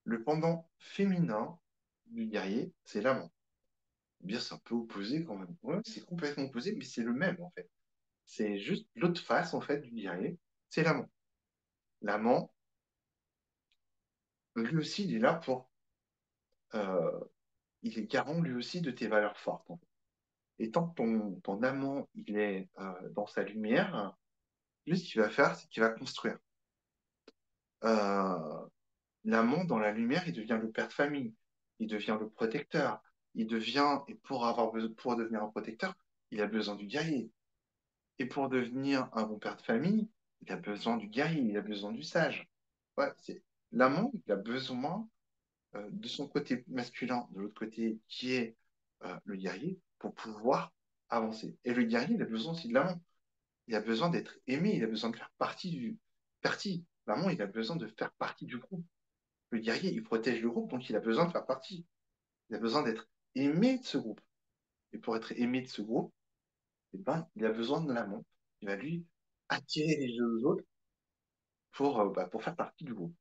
Le pendant féminin du guerrier, c'est l'amant. Bien, c'est un peu opposé quand même. Ouais, c'est complètement opposé, mais c'est le même en fait. C'est juste l'autre face en fait du guerrier, c'est l'amant. L'amant, lui aussi, il est là pour, euh, il est garant lui aussi de tes valeurs fortes, en fait. Et tant que ton amant, il est dans sa lumière, lui, ce qu'il va faire, c'est qu'il va construire. Euh, L'amant, dans la lumière, il devient le père de famille, il devient le protecteur, il devient, et pour devenir un protecteur, il a besoin du guerrier. Et pour devenir un bon père de famille, il a besoin du guerrier, il a besoin du sage. Ouais, l'amant, il a besoin de son côté masculin, de l'autre côté qui est le guerrier, pour pouvoir avancer. Et le guerrier, il a besoin aussi de l'amant. Il a besoin d'être aimé, il a besoin de faire partie. L'amant, il a besoin de faire partie du groupe. Le guerrier, il protège le groupe, donc il a besoin de faire partie. Il a besoin d'être aimé de ce groupe. Et pour être aimé de ce groupe, eh ben, il a besoin de l'amant. Il va lui attirer les deux autres pour faire partie du groupe.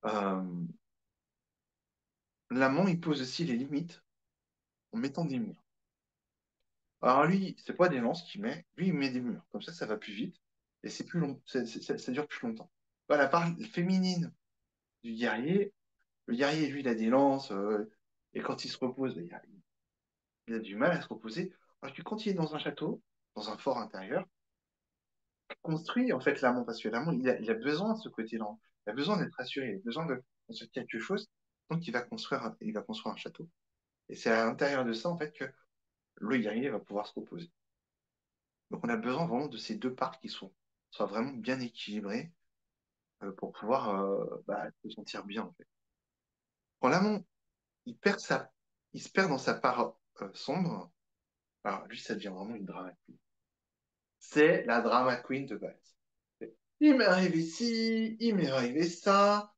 Euh, L'amant, il pose aussi les limites en mettant des murs. Alors lui, c'est pas des lances qu'il met, lui, il met des murs. Comme ça va plus vite et c'est plus long, ça dure plus longtemps. Voilà, la part féminine du guerrier, le guerrier, lui, il a des lances et quand il se repose, ben, il a du mal à se reposer. Alors que quand il est dans un château, dans un fort intérieur, il construit en fait l'amant parce que l'amant, il a besoin de ce côté-là. Il a besoin d'être rassuré, il a besoin de construire quelque chose. Donc il va construire un château. Et c'est à l'intérieur de ça en fait que le guerrier va pouvoir se reposer. Donc on a besoin vraiment de ces deux parts soient vraiment bien équilibrées pour pouvoir se sentir bien en fait. Quand l'amant il perd il se perd dans sa part sombre, alors lui ça devient vraiment une drama queen. C'est la drama queen de base. Il m'est arrivé ci, il m'est arrivé ça.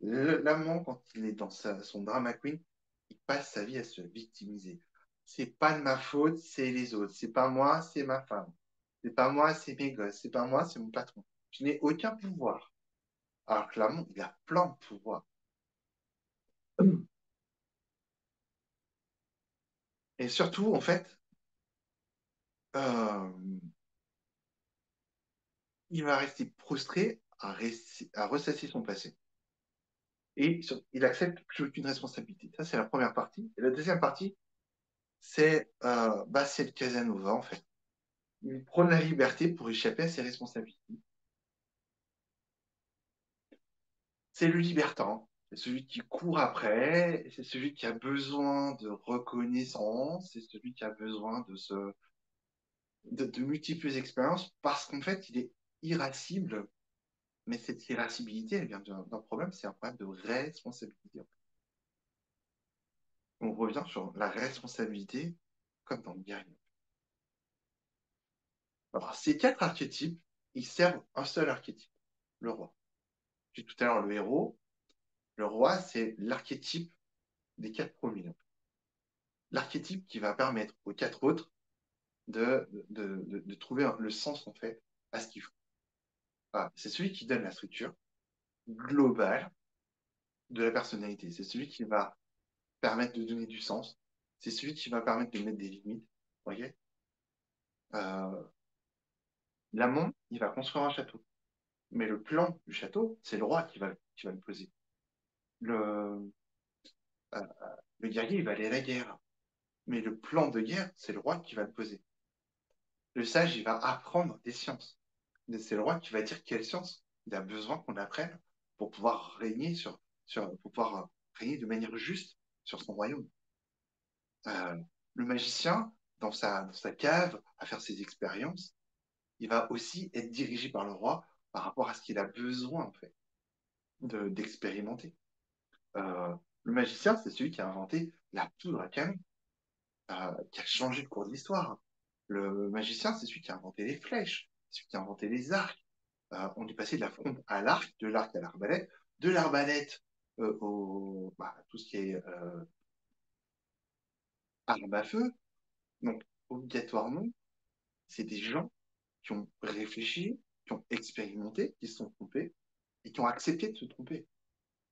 L'amant quand il est dans son drama queen, il passe sa vie à se victimiser. C'est pas de ma faute, c'est les autres. C'est pas moi, c'est ma femme. C'est pas moi, c'est mes gosses. C'est pas moi, c'est mon patron. Je n'ai aucun pouvoir. Alors que l'amant, il a plein de pouvoirs. Et surtout, en fait, euh, il va rester prostré à ressasser son passé. Et il accepte plus aucune responsabilité. Ça, c'est la première partie. Et la deuxième partie, c'est le Casanova, en fait. Il prône la liberté pour échapper à ses responsabilités. C'est le libertin. C'est celui qui court après, c'est celui qui a besoin de reconnaissance, c'est celui qui a besoin de multiples expériences parce qu'en fait, il est irascible. Mais cette irascibilité, elle vient d'un problème, c'est un problème de responsabilité. On revient sur la responsabilité comme dans le guerrier. Alors, ces quatre archétypes, ils servent un seul archétype, le roi. J'ai dit tout à l'heure le héros. Le roi, c'est l'archétype des quatre premiers. L'archétype qui va permettre aux quatre autres de trouver le sens, en fait, à ce qu'ils font. Voilà. C'est celui qui donne la structure globale de la personnalité. C'est celui qui va permettre de donner du sens. C'est celui qui va permettre de mettre des limites. Voyez. Euh, L'amont, il va construire un château. Mais le plan du château, c'est le roi qui va le poser. Le, euh, le guerrier, il va aller à la guerre. Mais le plan de guerre, c'est le roi qui va le poser. Le sage, il va apprendre des sciences. Mais c'est le roi qui va dire quelle science il a besoin qu'on apprenne pour pouvoir régner pour pouvoir régner de manière juste sur son royaume. Euh, le magicien, dans sa cave, à faire ses expériences, il va aussi être dirigé par le roi par rapport à ce qu'il a besoin, en fait, d'expérimenter. Le magicien, c'est celui qui a inventé la poudre à canon, qui a changé le cours de l'histoire. Le magicien, c'est celui qui a inventé les flèches, celui qui a inventé les arcs. On est passé de la fronde à l'arc, de l'arc à l'arbalète, de l'arbalète tout ce qui est arme à feu. Donc, obligatoirement, c'est des gens qui ont réfléchi, qui ont expérimenté, qui se sont trompés et qui ont accepté de se tromper.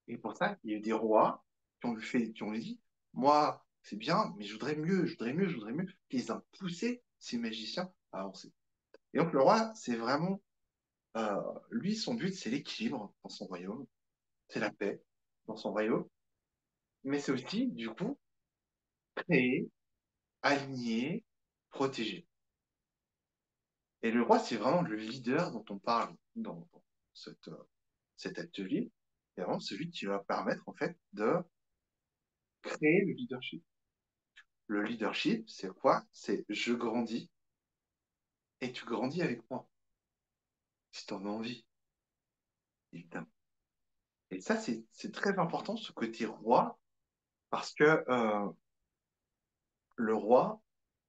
Et pour ça, il y a eu des rois qui ont dit, moi, c'est bien, mais je voudrais mieux, je voudrais mieux, je voudrais mieux. Et ils ont poussé ces magiciens à avancer. Et donc le roi, c'est vraiment, lui, son but, c'est l'équilibre dans son royaume, c'est la paix dans son royaume. mais c'est aussi, du coup, créer, aligner, protéger. Et le roi, c'est vraiment le leader dont on parle dans cette, cet atelier. C'est vraiment celui qui va permettre, en fait, de créer le leadership. Le leadership, c'est quoi? C'est je grandis et tu grandis avec moi, si tu en as envie, évidemment. Et ça, c'est très important, ce côté roi, parce que le roi,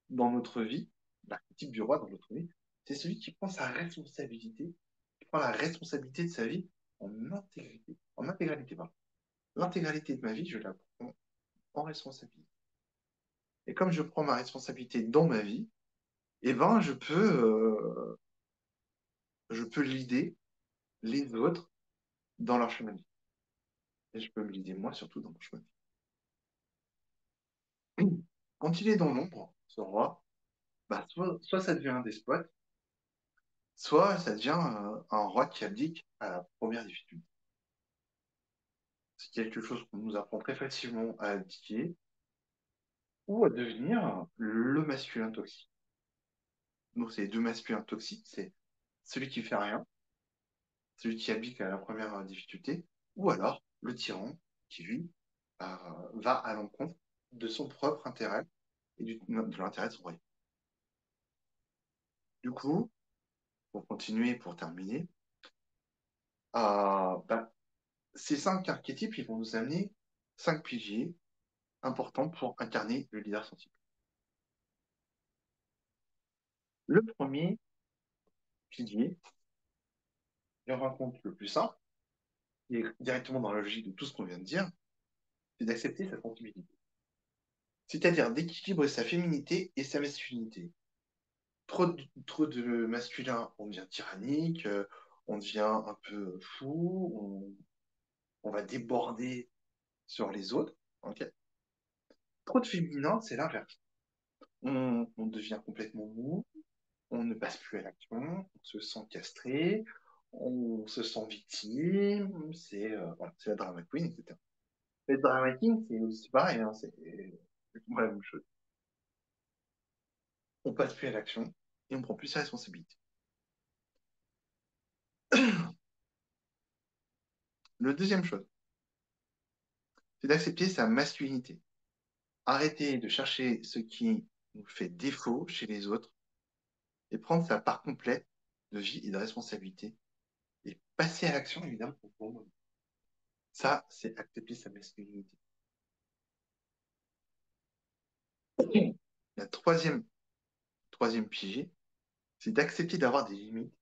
dans notre vie, l'archétype du roi dans notre vie, c'est celui qui prend sa responsabilité, qui prend la responsabilité de sa vie en intégralité, pardon. L'intégralité de ma vie, je la prends en responsabilité. Et comme je prends ma responsabilité dans ma vie, eh ben, je peux leader les autres dans leur chemin de vie. Et je peux me leader moi surtout dans mon chemin de vie. Quand il est dans l'ombre, ce roi, bah, soit ça devient un despote, soit ça devient un roi qui abdique à la première difficulté. C'est quelque chose qu'on nous apprend très facilement à abdiquer ou à devenir le masculin toxique. Donc, c'est deux masculins toxiques, c'est celui qui fait rien, celui qui abdique à la première difficulté, ou alors le tyran qui, lui, euh, va à l'encontre de son propre intérêt et de l'intérêt de son royaume. Du coup, pour continuer, pour terminer, bah, ces cinq archétypes, ils vont nous amener cinq piliers importants pour incarner le leader sensible. Le premier pilier, je rencontre le plus simple, qui est directement dans la logique de tout ce qu'on vient de dire, c'est d'accepter sa sensibilité. C'est-à-dire d'équilibrer sa féminité et sa masculinité. Trop de masculin, on devient tyrannique, on devient un peu fou, on va déborder sur les autres. Ok. Trop de féminin, c'est l'inverse. On devient complètement mou, on ne passe plus à l'action, on se sent castré, on se sent victime, voilà, c'est la drama queen, etc. Le drama king, c'est aussi pareil, hein, c'est la même chose. On passe plus à l'action et on prend plus sa responsabilité. Le deuxième chose, c'est d'accepter sa masculinité. Arrêter de chercher ce qui nous fait défaut chez les autres et prendre sa part complète de vie et de responsabilité et passer à l'action, évidemment, pour moi. Ça, c'est accepter sa masculinité. La troisième pilier, c'est d'accepter d'avoir des limites,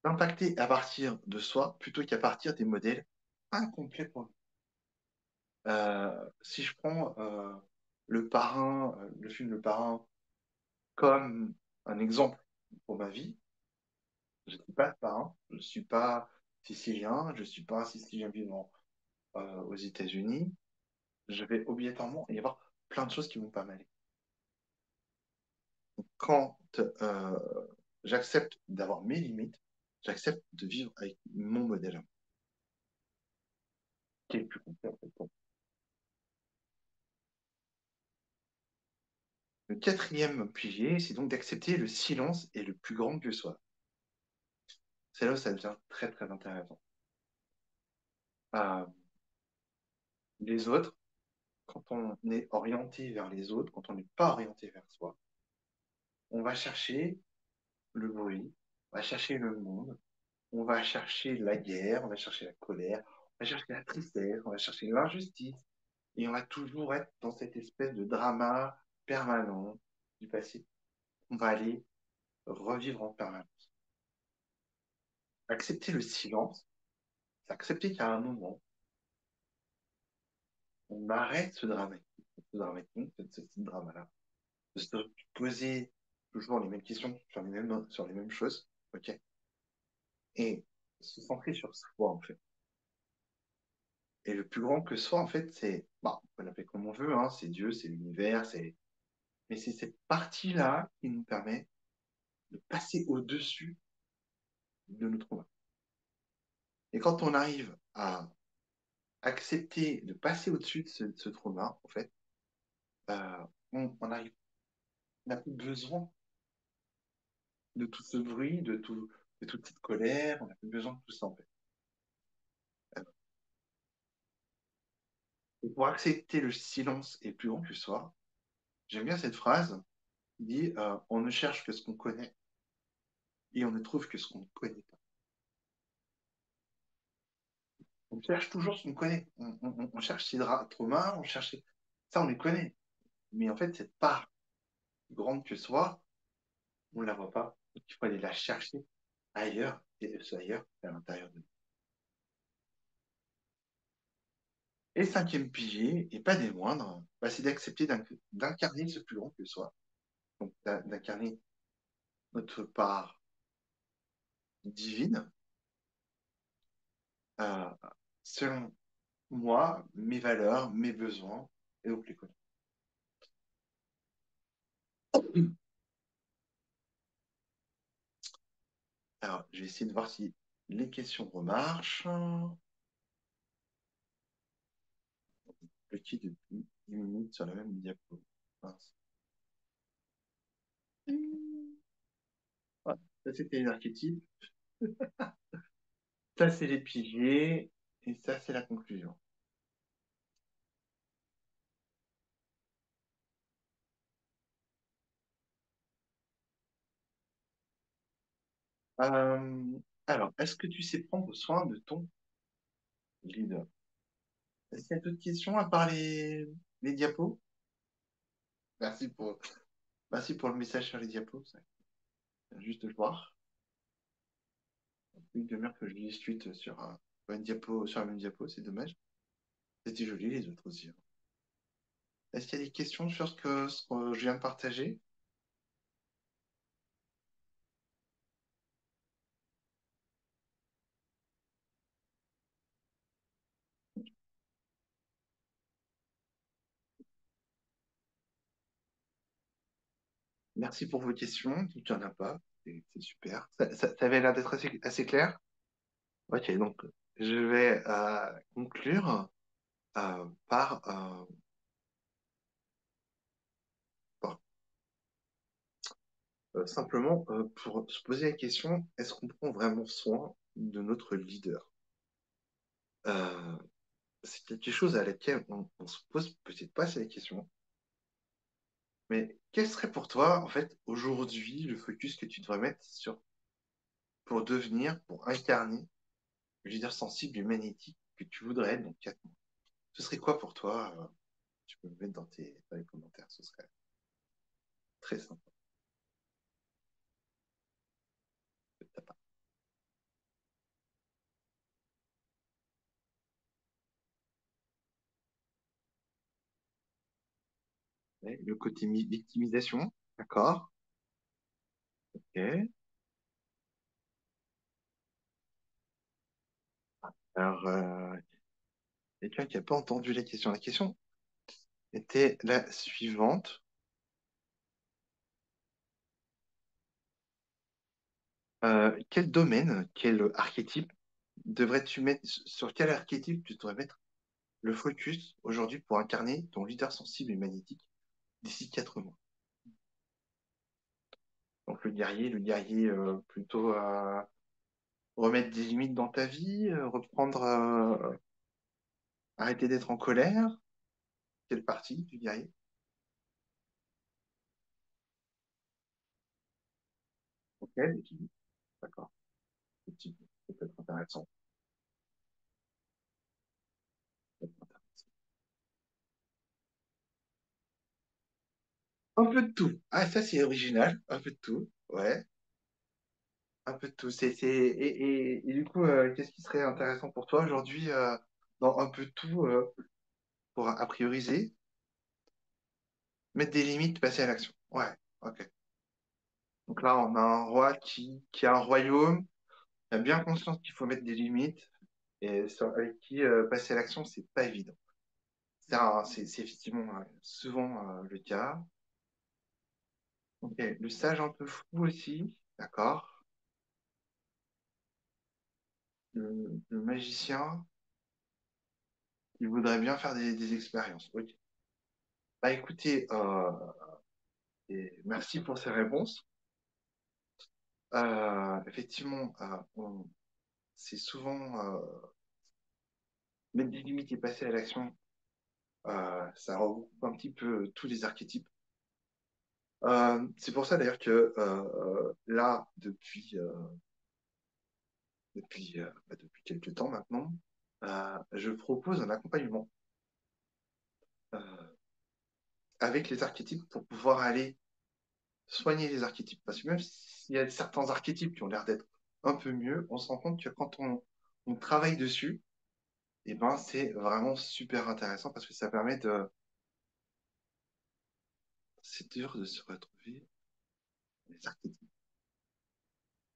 d'impacter à partir de soi plutôt qu'à partir des modèles incomplets pour nous. Si je prends Le Parrain, le film Le Parrain, comme un exemple pour ma vie, je ne suis pas parrain, je ne suis pas sicilien, je ne suis pas un sicilien vivant aux États-Unis. Je vais obligatoirement y avoir plein de choses qui vont pas m'aller. Quand j'accepte d'avoir mes limites, j'accepte de vivre avec mon modèle, qui est le plus complet en fait. Le quatrième pilier, c'est donc d'accepter le silence est le plus grand que soi. C'est là où ça devient très très intéressant. Euh, les autres, quand on est orienté vers les autres, quand on n'est pas orienté vers soi, on va chercher le bruit, on va chercher le monde, on va chercher la guerre, on va chercher la colère, on va chercher la tristesse, on va chercher l'injustice, et on va toujours être dans cette espèce de drama permanent du passé. On va aller revivre en permanence. Accepter le silence, c'est accepter qu'à un moment, on arrête ce drama-là, de se poser toujours les mêmes questions sur les mêmes choses, ok, et se centrer sur soi, en fait. Et le plus grand que soi, en fait, c'est, bah, on peut l'appeler comme on veut, hein, c'est Dieu, c'est l'univers, mais c'est cette partie-là qui nous permet de passer au-dessus de notre moi. Et quand on arrive à accepter de passer au-dessus de ce trauma, en fait, euh, on arrive, on n'a plus besoin de tout ce bruit, de toute cette colère, on n'a plus besoin de tout ça, en fait. Euh, Et pour accepter le silence est plus grand que soi, j'aime bien cette phrase qui dit on ne cherche que ce qu'on connaît et on ne trouve que ce qu'on ne connaît pas. On cherche toujours ce qu'on connaît. On cherche ces traumas, on cherche. Ça, on les connaît. Mais en fait, cette part plus grande que soi, on ne la voit pas. Donc, il faut aller la chercher ailleurs, et ce ailleurs, c'est à l'intérieur de nous. Et cinquième pilier, et pas des moindres, bah, c'est d'accepter d'incarner ce plus grand que soi. Donc, d'incarner notre part divine, euh, selon moi, mes valeurs, mes besoins, et donc les connaître. Alors, je vais essayer de voir si les questions remarchent. Petit depuis 10 minutes sur la même diapo. Mince. Voilà. Ça, c'était les archétypes. Ça, c'est les piliers. Et ça, c'est la conclusion. Euh, alors, est-ce que tu sais prendre soin de ton leader? Est-ce qu'il y a d'autres questions à part les diapos? Merci pour, merci pour le message sur les diapos. Ça vient juste de le voir. Une demi-heure que je discute sur une diapo, sur la même diapo, c'est dommage. C'était joli, les autres aussi, hein. Est-ce qu'il y a des questions sur ce que je viens de partager? Merci pour vos questions. Il n'y en a pas. C'est super. Ça avait l'air d'être assez clair. Ok, donc je vais conclure par, par, simplement pour se poser la question, est-ce qu'on prend vraiment soin de notre leader? Euh, c'est quelque chose à laquelle on se pose peut-être pas ces questions, mais quel serait pour toi, en fait, aujourd'hui, le focus que tu devrais mettre pour devenir, pour incarner le leader sensible et magnétique que tu voudrais être dans 4 mois? Ce serait quoi pour toi? Tu peux me mettre dans les commentaires, ce serait très sympa de ta part. Ouais, le côté victimisation, d'accord? Ok. Alors, quelqu'un qui n'a pas entendu la question. La question était la suivante. Quel domaine, quel archétype devrais-tu mettre, sur quel archétype tu devrais mettre le focus aujourd'hui pour incarner ton leader sensible et magnétique d'ici 4 mois? Donc le guerrier plutôt remettre des limites dans ta vie, reprendre, arrêter d'être en colère. Quelle partie du guerrier? Ok, l'équilibre. D'accord. L'équilibre. Ça peut être intéressant. Ça peut être intéressant. Un peu de tout. Ah, ça, c'est original. Un peu de tout. Ouais. Un peu de tout. Et du coup, qu'est-ce qui serait intéressant pour toi aujourd'hui dans un peu de tout pour a prioriser, mettre des limites, passer à l'action. Ouais. Ok. Donc là, on a un roi qui a un royaume, qui a bien conscience qu'il faut mettre des limites et avec qui passer à l'action, c'est pas évident. C'est effectivement souvent le cas. Ok, le sage un peu fou aussi, d'accord. Le magicien, qui voudraient bien faire des expériences. Ok. Bah écoutez, et merci pour ces réponses. Effectivement, c'est souvent mettre des limites et passer à l'action. Ça regroupe un petit peu tous les archétypes. C'est pour ça d'ailleurs que là, depuis quelques temps maintenant, je propose un accompagnement euh, avec les archétypes pour pouvoir aller soigner les archétypes. Parce que même s'il y a certains archétypes qui ont l'air d'être un peu mieux, on se rend compte que quand on travaille dessus, et ben, c'est vraiment super intéressant parce que ça permet de... C'est dur de se retrouver les archétypes.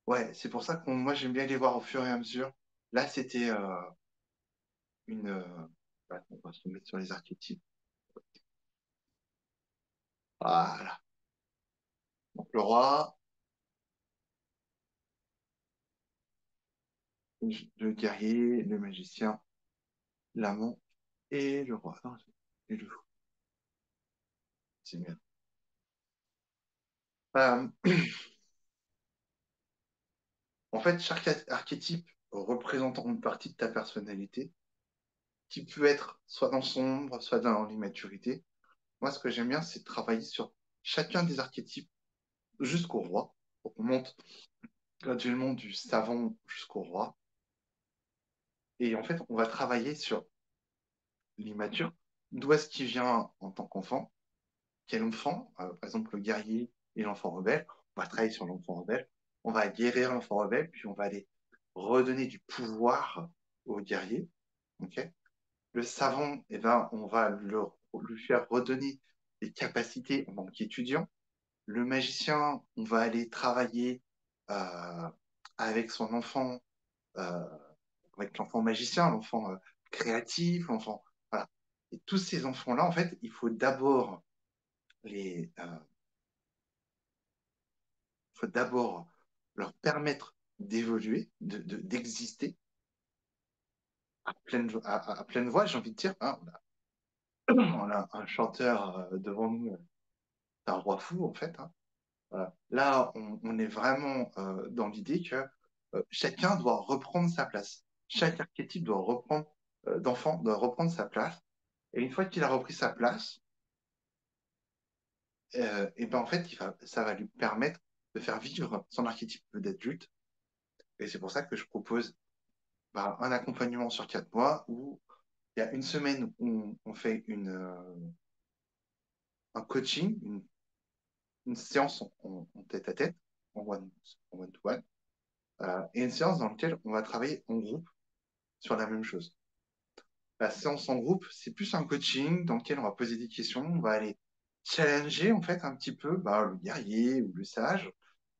Ouais, c'est pour ça que moi j'aime bien les voir au fur et à mesure. Là, c'était une... on va se mettre sur les archétypes. Voilà. Donc le roi, le guerrier, le magicien, l'amant et le roi. Non, et le fou. C'est bien. Euh, En fait, chaque archétype représentant une partie de ta personnalité, qui peut être soit dans sombre, soit dans l'immaturité. Moi, ce que j'aime bien, c'est travailler sur chacun des archétypes jusqu'au roi. Donc, on monte graduellement du savant jusqu'au roi. Et en fait, on va travailler sur l'immature. D'où est-ce qu'il vient en tant qu'enfant? Quel enfant? Par exemple, le guerrier et l'enfant rebelle. On va travailler sur l'enfant rebelle. On va guérir l'enfant rebelle, puis on va aller redonner du pouvoir au guerrier. Ok. Le savant, eh ben, on va lui faire redonner des capacités en tant qu'étudiant. Le magicien, on va aller travailler euh, avec son enfant, euh, avec l'enfant magicien, l'enfant créatif, l'enfant. Voilà. Et tous ces enfants-là, en fait, il faut d'abord les, faut d'abord leur permettre d'évoluer, d'exister à pleine voix, j'ai envie de dire. Hein, on a un chanteur devant nous, c'est un roi fou, en fait. Hein. Voilà. Là, on est vraiment dans l'idée que chacun doit reprendre sa place. Chaque archétype doit reprendre, d'enfant doit reprendre sa place. Et une fois qu'il a repris sa place, et ben en fait, ça va lui permettre de faire vivre son archétype d'adulte. Et c'est pour ça que je propose bah, un accompagnement sur 4 mois où il y a une semaine où on fait un coaching, une séance en tête à tête, en one to one, et une séance dans laquelle on va travailler en groupe sur la même chose. La séance en groupe, c'est plus un coaching dans lequel on va poser des questions, on va aller challenger en fait un petit peu bah, le guerrier ou le sage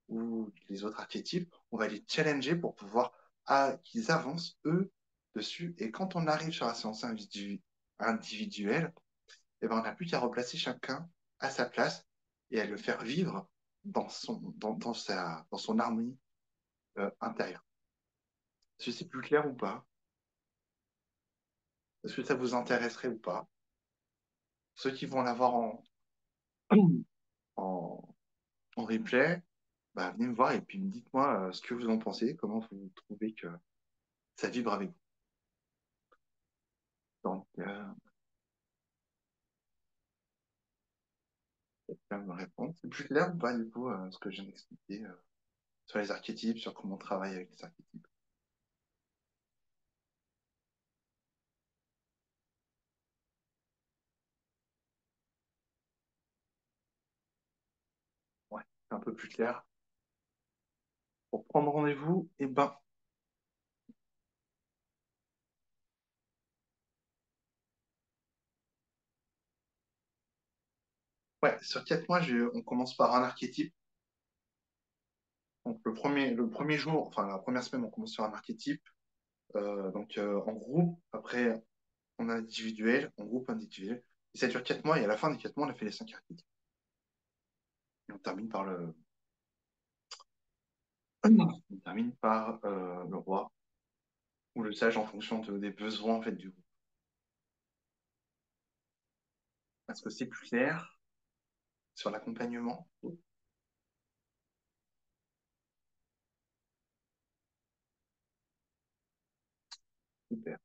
ou les autres archétypes. On va les challenger pour pouvoir qu'ils avancent eux dessus. Et quand on arrive sur la séance individuelle, eh ben, on n'a plus qu'à replacer chacun à sa place et à le faire vivre dans son harmonie intérieure. Est-ce que c'est plus clair ou pas? Est-ce que ça vous intéresserait ou pas? Ceux qui vont l'avoir en, en replay, bah, venez me voir et puis dites-moi ce que vous en pensez, comment vous trouvez que ça vibre avec vous. Donc, quelqu'un me répond. C'est plus clair ou pas, du coup, ce que je viens d'expliquer sur les archétypes, sur comment on travaille avec les archétypes? Ouais, c'est un peu plus clair. Pour prendre rendez-vous, eh ben, ouais, sur 4 mois, on commence par un archétype. Donc, le premier jour, enfin, la première semaine, on commence sur un archétype. En groupe. Après, en individuel, en groupe individuel. Et ça dure 4 mois. Et à la fin des 4 mois, on a fait les 5 archétypes. Et on termine par le roi ou le sage en fonction des besoins en fait, du groupe. Est-ce que c'est plus clair sur l'accompagnement? Super.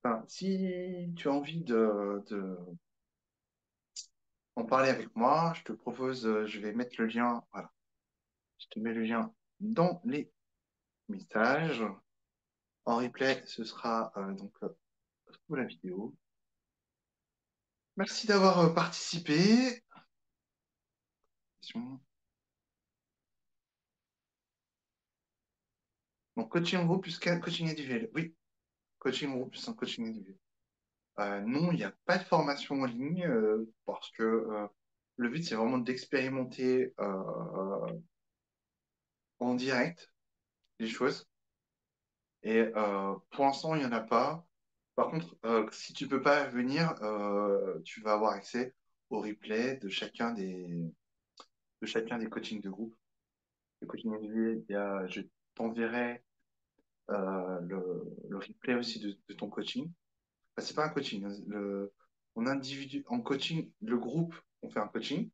Enfin, si tu as envie en parler avec moi, je te propose, je vais mettre le lien, voilà, je te mets le lien dans les messages. En replay, ce sera sous la vidéo. Merci d'avoir participé. Donc, coaching en groupe plus coaching individuel. Oui, coaching en groupe plus un coaching individuel. Non, il n'y a pas de formation en ligne parce que le but, c'est vraiment d'expérimenter en direct les choses. Et pour l'instant, il n'y en a pas. Par contre, si tu peux pas venir, tu vas avoir accès au replay de chacun des coachings de groupe. Le coaching individuel, je t'enverrai le replay aussi de ton coaching. Enfin, c'est pas un coaching, hein, en coaching, le groupe, on fait un coaching.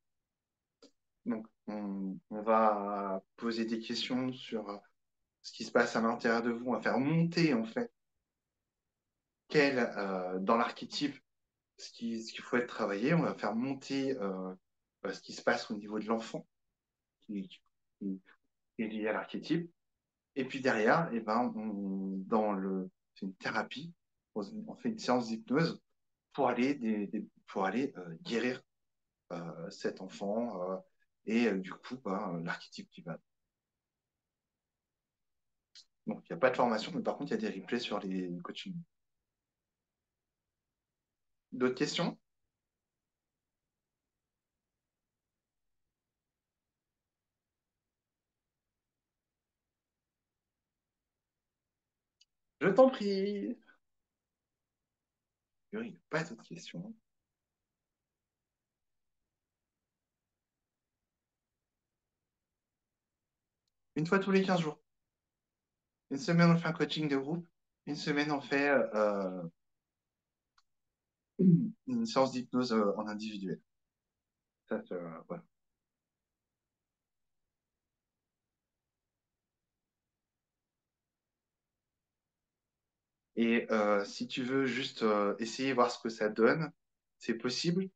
Donc, on va poser des questions sur ce qui se passe à l'intérieur de vous. On va faire monter, en fait, dans l'archétype, ce qu'il faut être travaillé. On va faire monter ce qui se passe au niveau de l'enfant qui est lié à l'archétype. Et puis derrière, eh ben, c'est une thérapie. On fait une séance d'hypnose pour aller, pour aller guérir cet enfant et du coup, ben, l'archétype qui va. Donc, il n'y a pas de formation, mais par contre, il y a des replays sur les coachings. D'autres questions? Je t'en prie. Il n'y a pas d'autres questions. Une fois tous les 15 jours. Une semaine, on fait un coaching de groupe. Une semaine, on fait une séance d'hypnose en individuel. Voilà. Et si tu veux juste essayer voir ce que ça donne, c'est possible.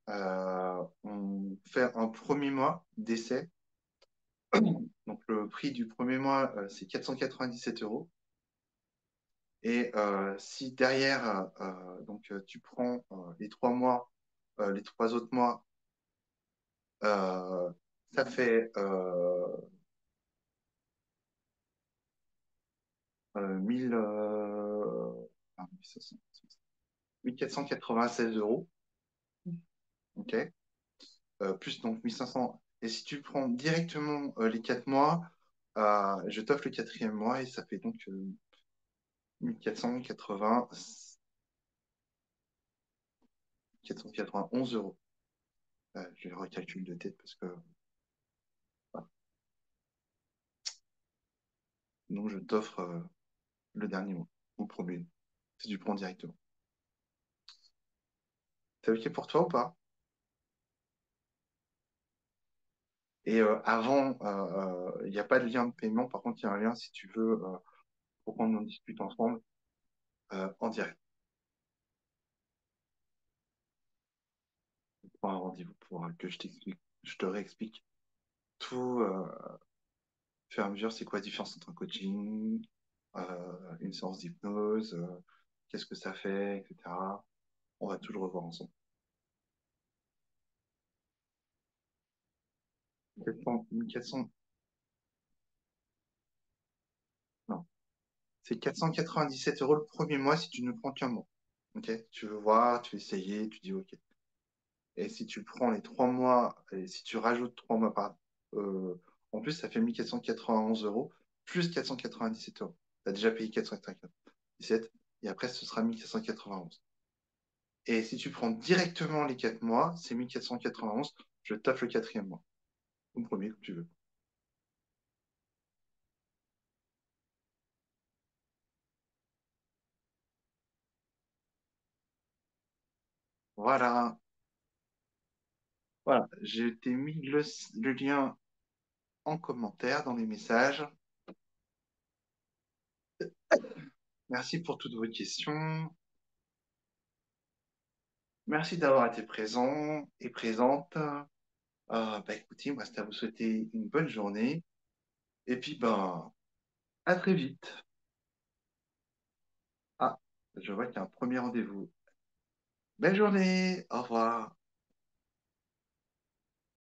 On fait un premier mois d'essai. Donc le prix du premier mois, c'est 497 €. Et si derrière, tu prends les 3 mois, les 3 autres mois, euh, ça fait 1000, 1500, 1496 €. OK? Plus donc 1500. Et si tu prends directement les 4 mois, je t'offre le quatrième mois et ça fait donc 1480, 491 €. Je le recalcule de tête parce que voilà. Donc je t'offre le dernier mois, ou le premier, si tu prends directement. C'est OK pour toi ou pas? Et avant, il n'y a pas de lien de paiement. Par contre, il y a un lien si tu veux pour qu'on en discute ensemble en direct. Pour un rendez-vous pour que je te réexplique tout au fur et à mesure. C'est quoi la différence entre un coaching, une séance d'hypnose, qu'est-ce que ça fait, etc. On va tout le revoir ensemble. 400, 1400, non, c'est 497 € le premier mois si tu ne prends qu'un mois. Ok, tu veux voir, tu veux essayer, tu dis ok. Et si tu prends les 3 mois, et si tu rajoutes 3 mois euh, en plus, ça fait 1491 € plus 497 €. Tu as déjà payé 497 et après, ce sera 1491. Et si tu prends directement les 4 mois, c'est 1491. Je taffe le quatrième mois. Ou le premier, comme tu veux. Voilà. Voilà. Je t'ai mis le lien en commentaire dans les messages. Merci pour toutes vos questions. Merci d'avoir été présent et présente. Bah, écoutez, moi, c'est à vous souhaiter une bonne journée. Et puis, ben, à très vite. Ah, je vois qu'il y a un premier rendez-vous. Belle journée. Au revoir.